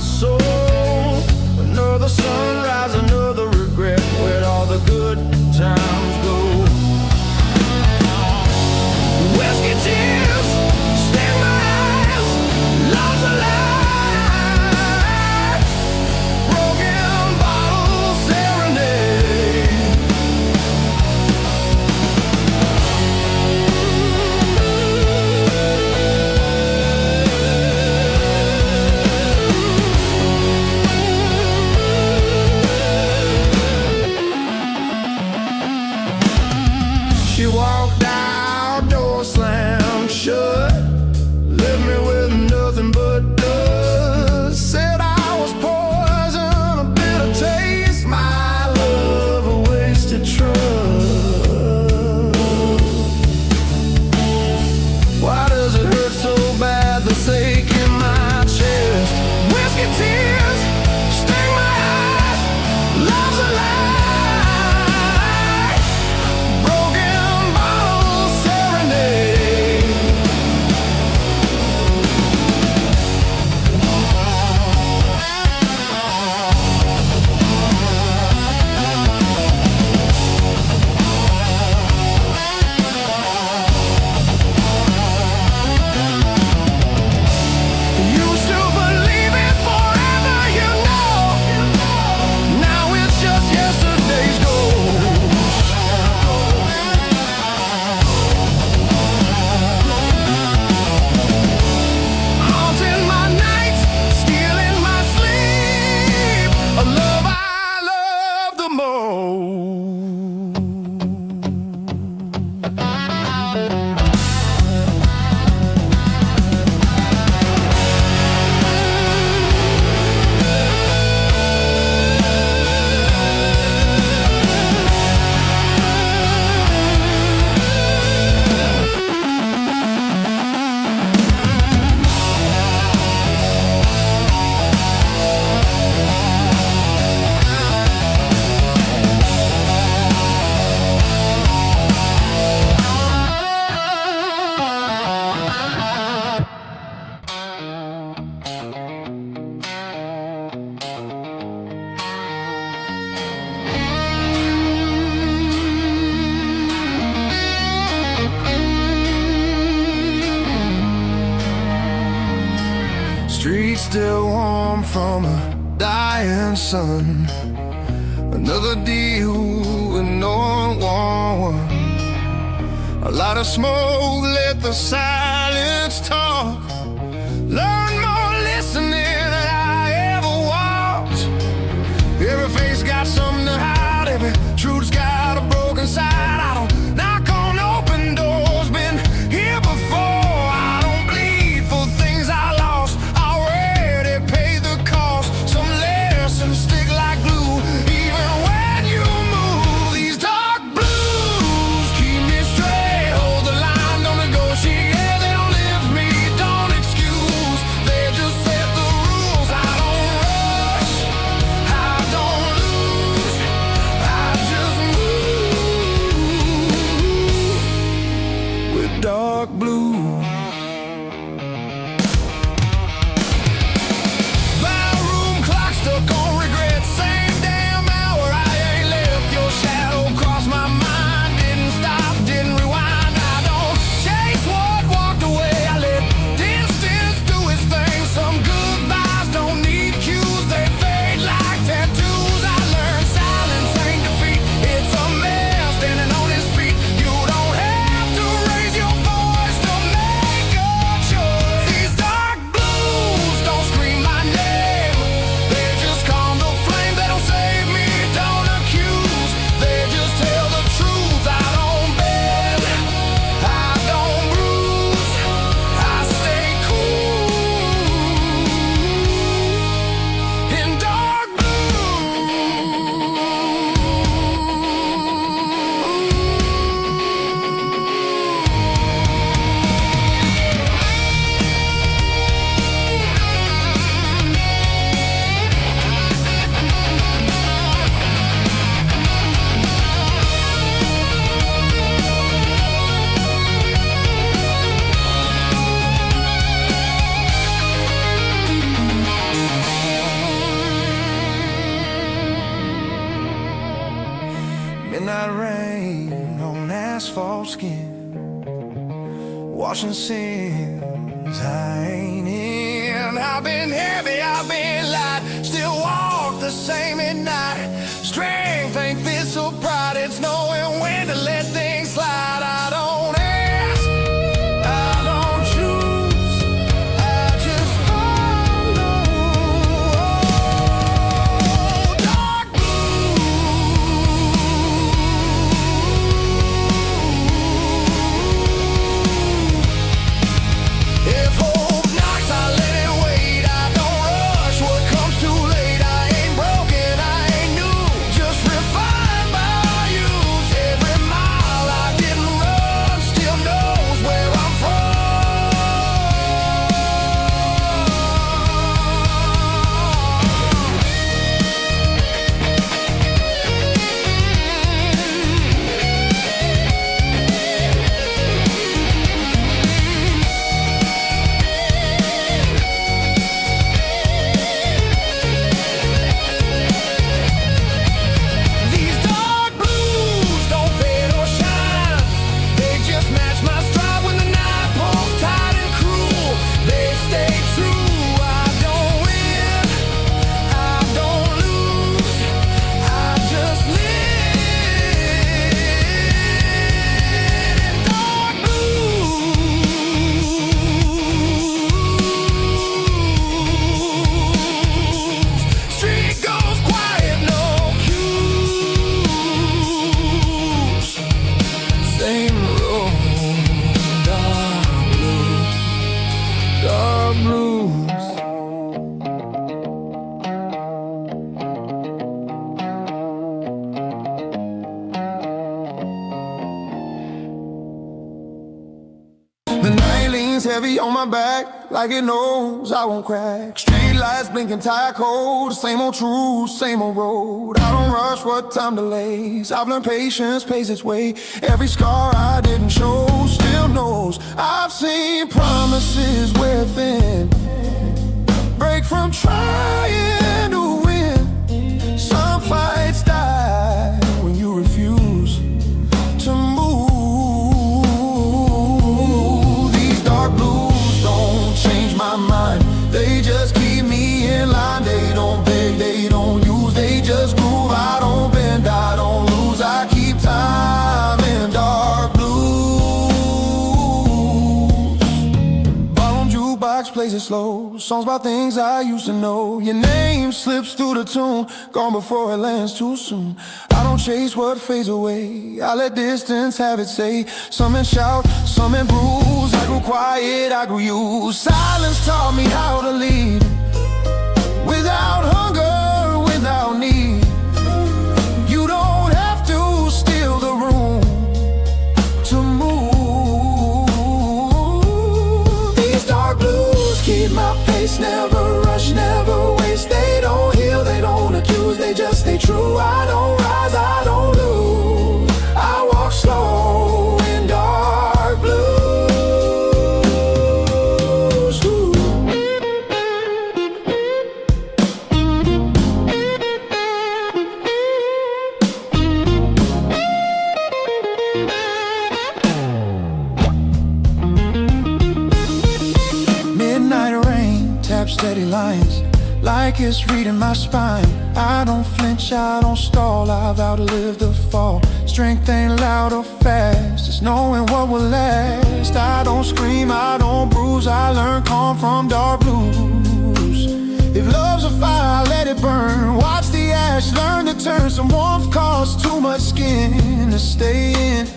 soul. Another sunrise, another regret. Where'd all the good times go? Whiskey tears sting my eyes. Love's a lie. Broken bottle serenade. She walked out, door slammed shut, left me with nothing but dust. Said I was poison, a bitter taste, my love a wasted trust. Why does it hurt so bad, this ache in my chest? Whiskey tears sting my eyes. Love's a lie. Broken bottle serenade. Used to believe it forever, you know. Now it's just yesterday's ghost. Haunting my nights, stealing my sleep. A love I love the most. Streets still warm from a dying sun. Another deal with no one. A lot of smoke, let the silence talk. Learn more listening than I ever walked. Every face got something to hide. Every truth's got a broken side. I don't knock on open doors. Been here before. I don't bleed for things I lost. Already paid the cost. Some lessons stick like glue. Even when you move, these dark blues keep me straight. Hold the line, don't negotiate. They don't lift me, don't excuse. Midnight rain on asphalt skin, washing sins I ain't in. I've been heavy, I've been light, still walk the same at night. Strength ain't physical pride, it's knowing when to let things slide. I don't ask, I don't choose, I just follow. Dark blue. If hope knocks, I let it wait. I don't rush what comes too late. I ain't broken, I ain't new, just refined by use. Every mile I didn't run still knows where I'm from. These dark blues don't fade or shine, they just match my stride when the night pulls tight and cruel. They stay true, I don't win, I don't lose, I just live in dark blues. Street goes quiet, no cues. Same road, dark blues, dark blues. The night leans heavy on my back, like it knows I won't crack. Street lights blinking tire cold, same old truth, same old road. I don't rush what time delays, I've learned patience pays its way. Every scar I didn't show still knows I've seen promises wear thin, break from trying to win. Some fights die when you refuse to move. These dark blues don't change my mind, they just keep me in line. They don't beg, they don't use, they just groove. I don't bend, I don't lose, I keep time in dark blues. Bottom jukebox plays it slow, songs about things I used to know. Your name slips through the tune, gone before it lands too soon. I don't chase what fades away, I let distance have its say. Some men shout, some men bruise, I grew quiet, I grew used. Silence taught me how to lead, without hunger, without need. You don't have to steal the room to move. These dark blues keep my pace, never rush, never waste. They don't heal, they don't accuse, they just stay true. I don't rise, I don't lose, I walk slow in dark blues. Ooh. Midnight rain, tap steady lines, like it's reading my spine. I don't flinch, I don't stall, I vow to live the fall. Strength ain't loud or fast, it's knowing what will last. I don't scream, I don't bruise, I learn calm from dark blues. If love's a fire, let it burn, watch the ash learn to turn. Some warmth costs too much skin to stay in.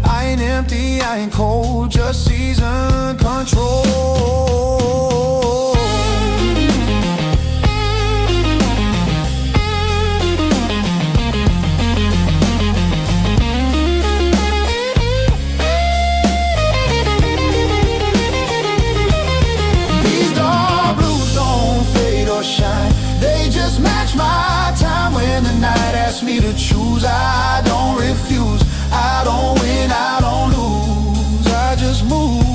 I ain't empty, I ain't cold, just season control. These dark blues don't fade or shine, they just match my time. When the night asks me to choose, I don't refuse, I don't win, I don't lose, I just move.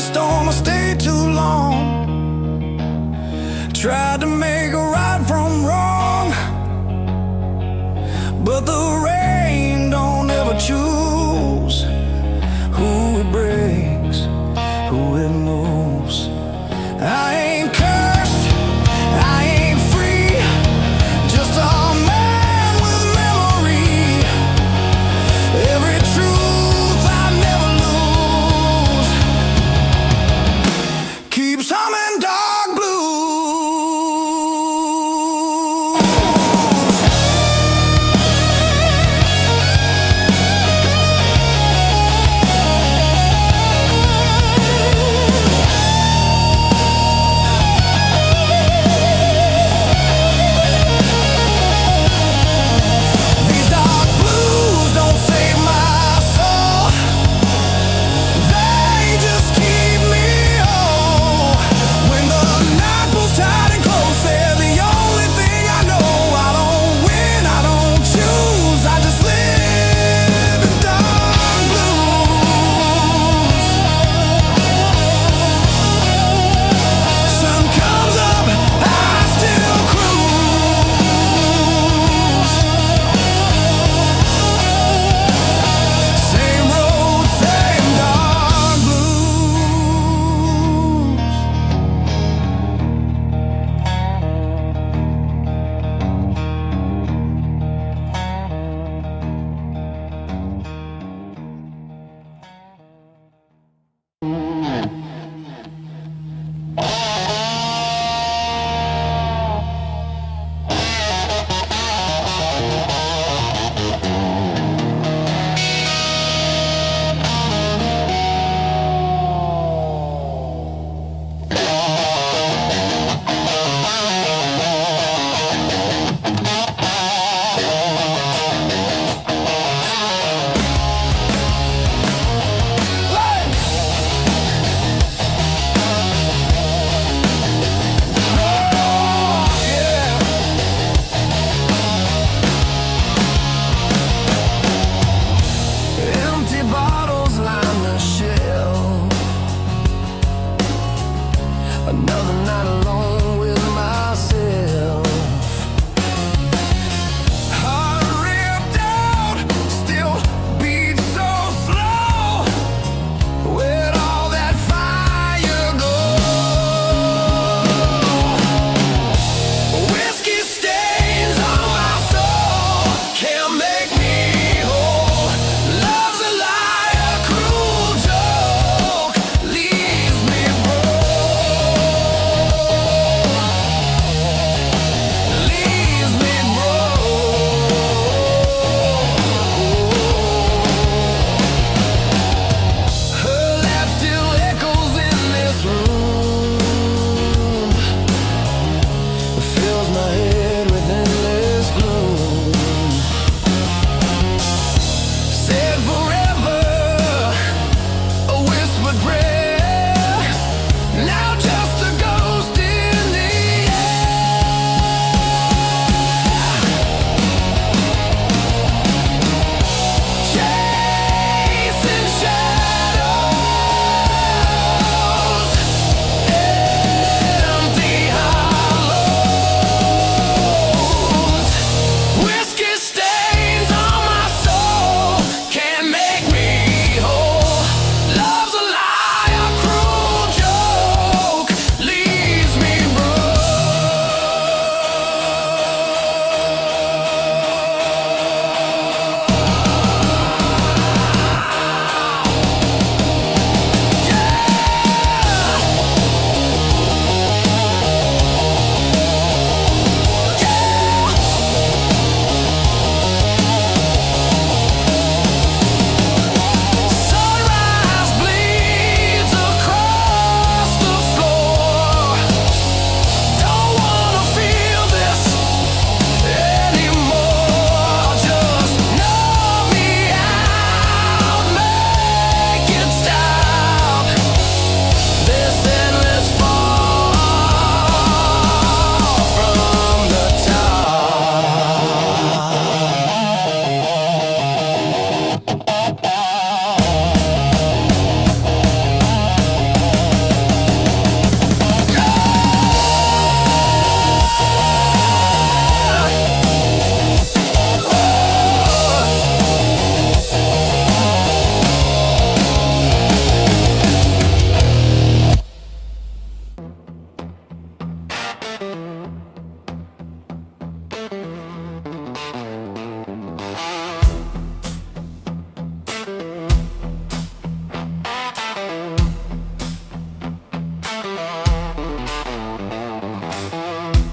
storm, I stayed too long. Tried to make a right from wrong, but the rain don't ever choose who it breaks, who it moves. I ain't cursed, I ain't free, just a man with memory. Every truth I never lose keeps humming dark blues.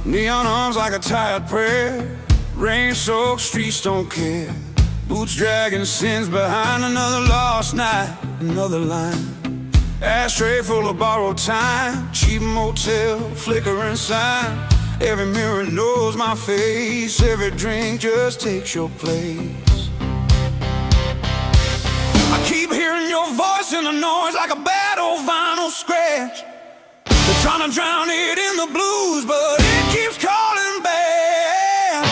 Neon arms like a tired prayer. Rain-soaked streets don't care. Boots dragging sins behind. Another lost night, another line. Ashtray full of borrowed time. Cheap motel, flickering sign. Every mirror knows my face. Every drink just takes your place. I keep hearing your voice in the noise like a bad old vinyl scratch. They're trying to drown it in the blues, but it keeps calling back.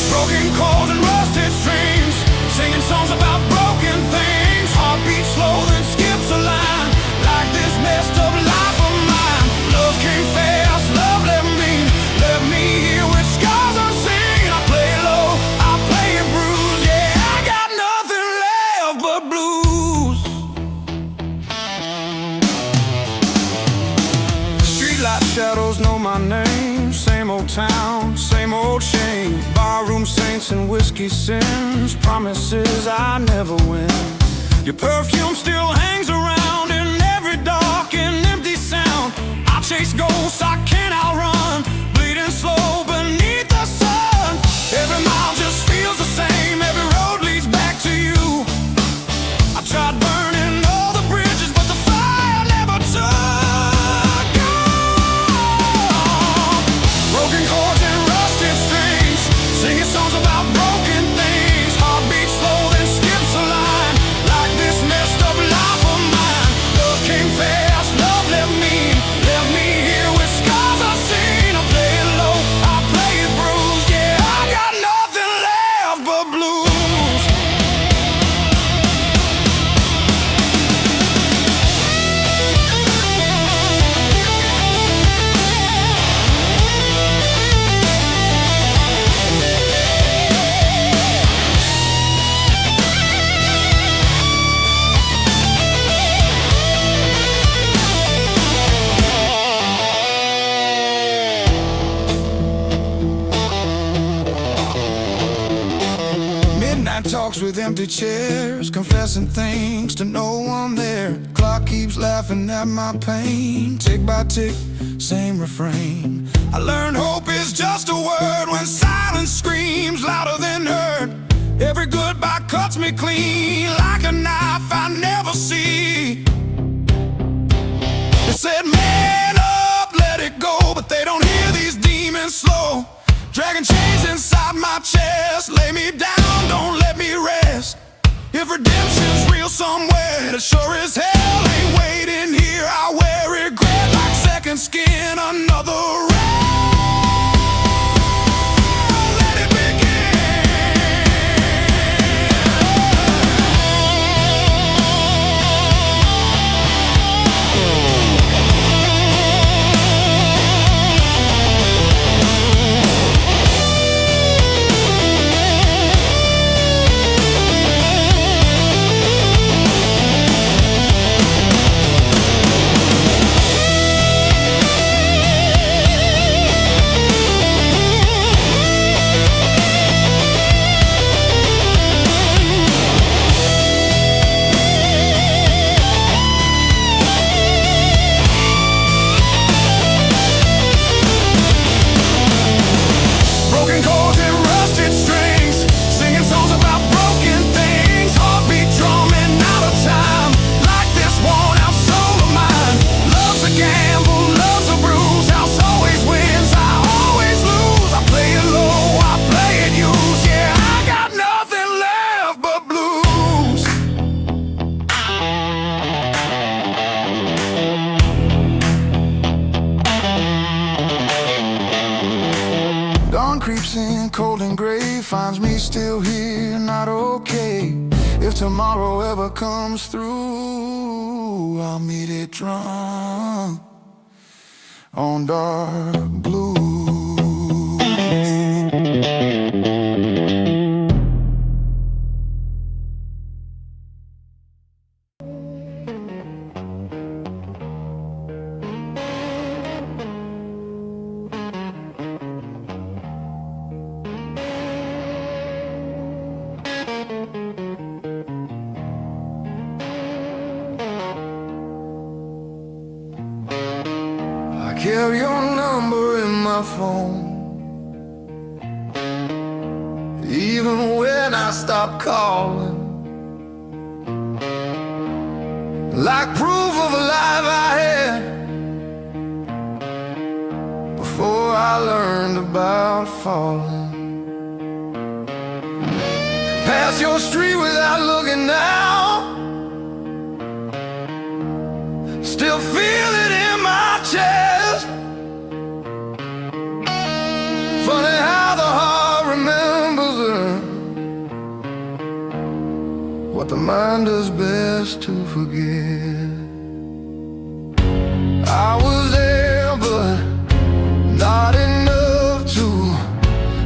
Broken chords and rusted strings, singing songs about broken things. Heartbeat slow, then skips a line, like this messed up life of mine. Love came fast, love left me here with scars unseen. I play low, I play it bruised. Yeah, I got nothing left but blues. Streetlight shadows know my name. Same old town, same old shame. Barroom saints and whiskey sins. Promises I never win. Your perfume still hangs around in every dark and empty sound. I chase ghosts I can't outrun, bleeding slow beneath the sun. Every mile just feels the same. Every road leads back to you. I tried burning all the bridges, but the fire never took on. Broken chords and rusted strings, singing songs about broken things. Heartbeat slow, then skips a line, like this messed up life of mine. Love came fast, love left me here with scars I've seen. I play it low, I play it bruised. Yeah, I got nothing left but blues. Midnight talks with empty chairs, confessing things to no one there. Clock keeps laughing at my pain. Tick by tick, same refrain. I learned hope is just a word when silence screams louder than heard. Every goodbye cuts me clean like a knife I never see. They said man up, let it go, but they don't hear these demons slow. Dragging chains inside my chest, lay me down, don't let me rest. If redemption's real somewhere, it sure as hell ain't waiting here. I wear regret like second skin, another round. Let it creeps in, cold and gray, finds me still here, not okay. If tomorrow ever comes through, I'll meet it drunk on dark blue. Carry your number in my phone, even when I stop calling, like proof of a life I had before I learned about falling. Pass your street without looking now, still feel it in my chest. Funny how the heart remembers what the mind does best to forget. I was there, but not enough to,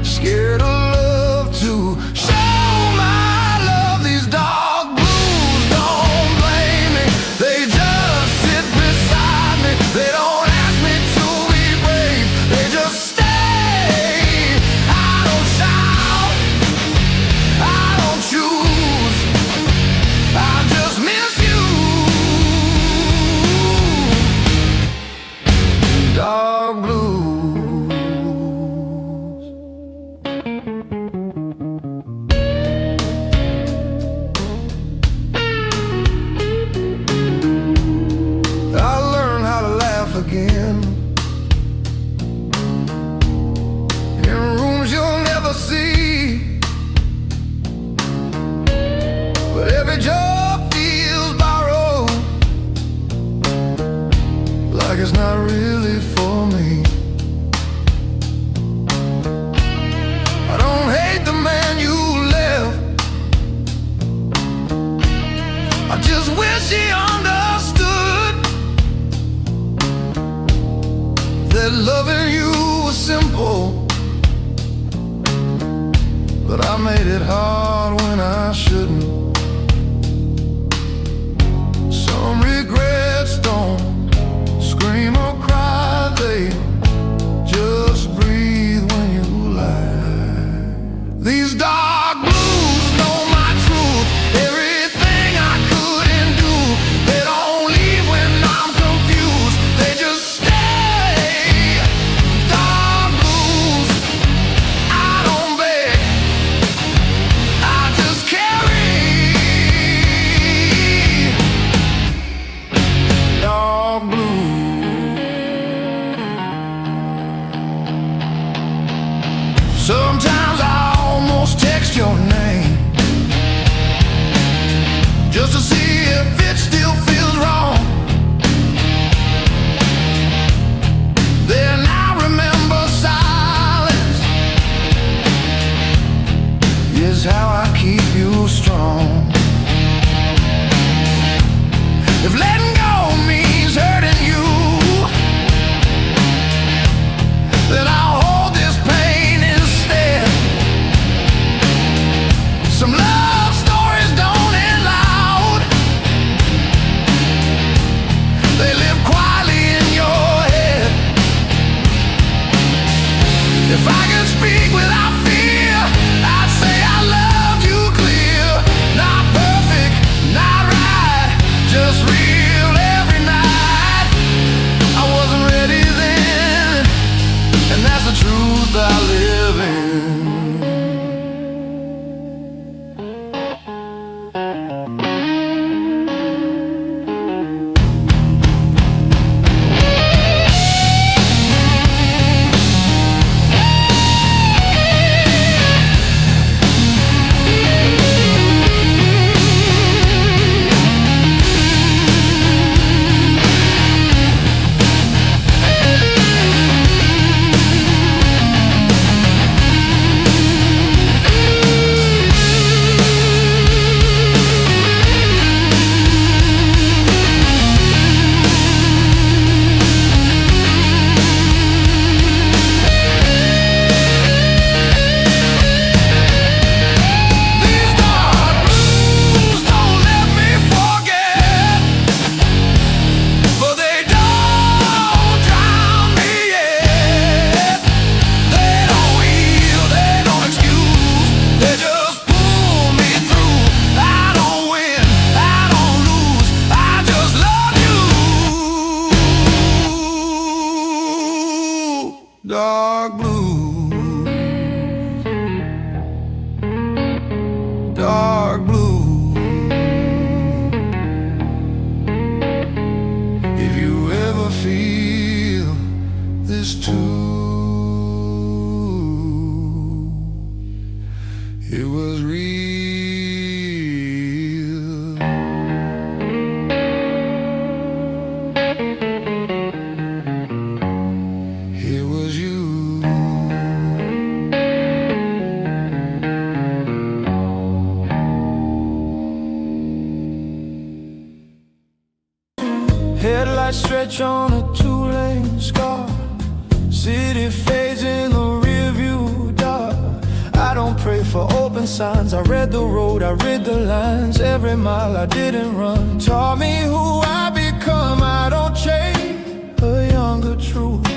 scared of love to show my love. These dark blues don't blame me, they just sit beside me. They don't ask me to be brave, they just stay. I don't shout, I don't choose, I just miss you. Dark blues. I learned how to laugh again in rooms you'll never see, but every joke feels borrowed, like it's not really for me. I don't hate the man you left, I just wish he understood that loving you was simple, but I made it hard when I shouldn't. Some regrets don't scream or cry, they just breathe when you lie. These dark blues know my truth, everything I couldn't do. They don't leave when I'm confused, they just stay. Dark blues, I don't beg, I just carry. Dark blues. Sometimes I almost text your name just to see if it still feels wrong. Then I remember silence is how I keep you strong. If letting go means hurting you, then I'll hold this pain instead. Some love stories don't end loud, feel this too. It was real. It was you. Headlights stretch on a two-lane scar. City fades in the rearview dark. I don't pray for open signs. I read the road, I read the lines. Every mile I didn't run taught me who I become. I don't chase a younger truth.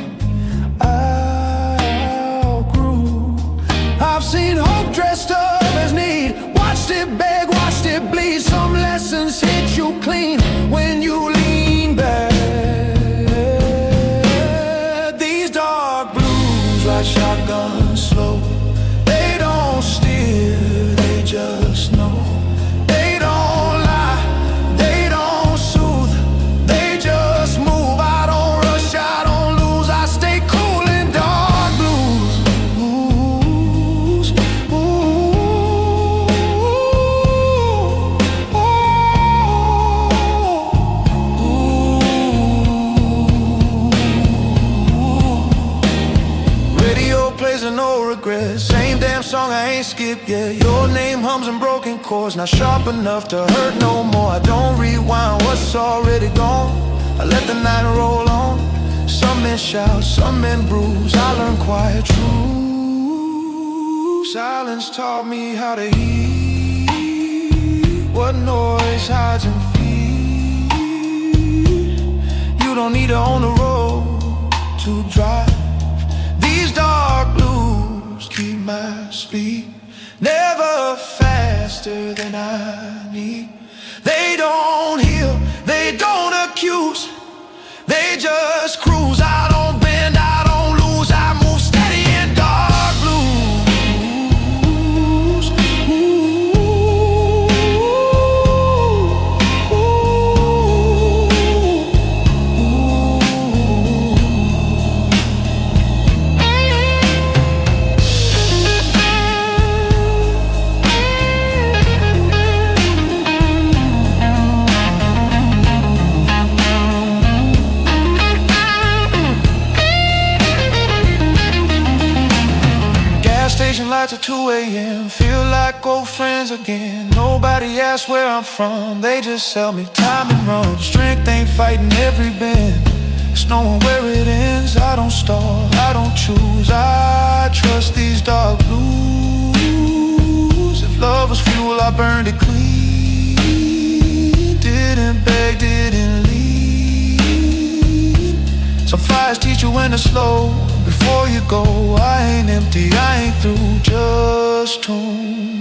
I outgrew. I've seen hope dressed up as need. Watched it beg, watched it bleed. Some lessons hit you clean when you lean back. These dark blues ride shotgun slow. They don't steer, they just know. They don't lie, they don't soothe. They just move. I don't rush, I don't lose. I stay cool in dark blues. Radio plays a no regrets. Same damn song I ain't skipped yet. Your name hums in broken chords, not sharp enough to hurt no more. I don't rewind what's already gone. I let the night roll on. Some men shout, some men bruise. I learned quiet truth. Silence taught me how to hear what noise hides in fear. You don't need to own the road to drive. These dark blues keep my speed never faster than I need. They don't heal, they don't accuse. They just cruise. I don't bend, I don't lose. I move steady in dark blues. Station lights at 2 a.m. Feel like old friends again. Nobody asks where I'm from. They just sell me time and run. Strength ain't fighting every bend. It's knowing where it ends. I don't stall, I don't choose. I trust these dark blues. If love was fuel, I burned it clean. Didn't beg, didn't leave. Some fires teach you when to slow. Before you go, I ain't empty, I ain't through, just tuned.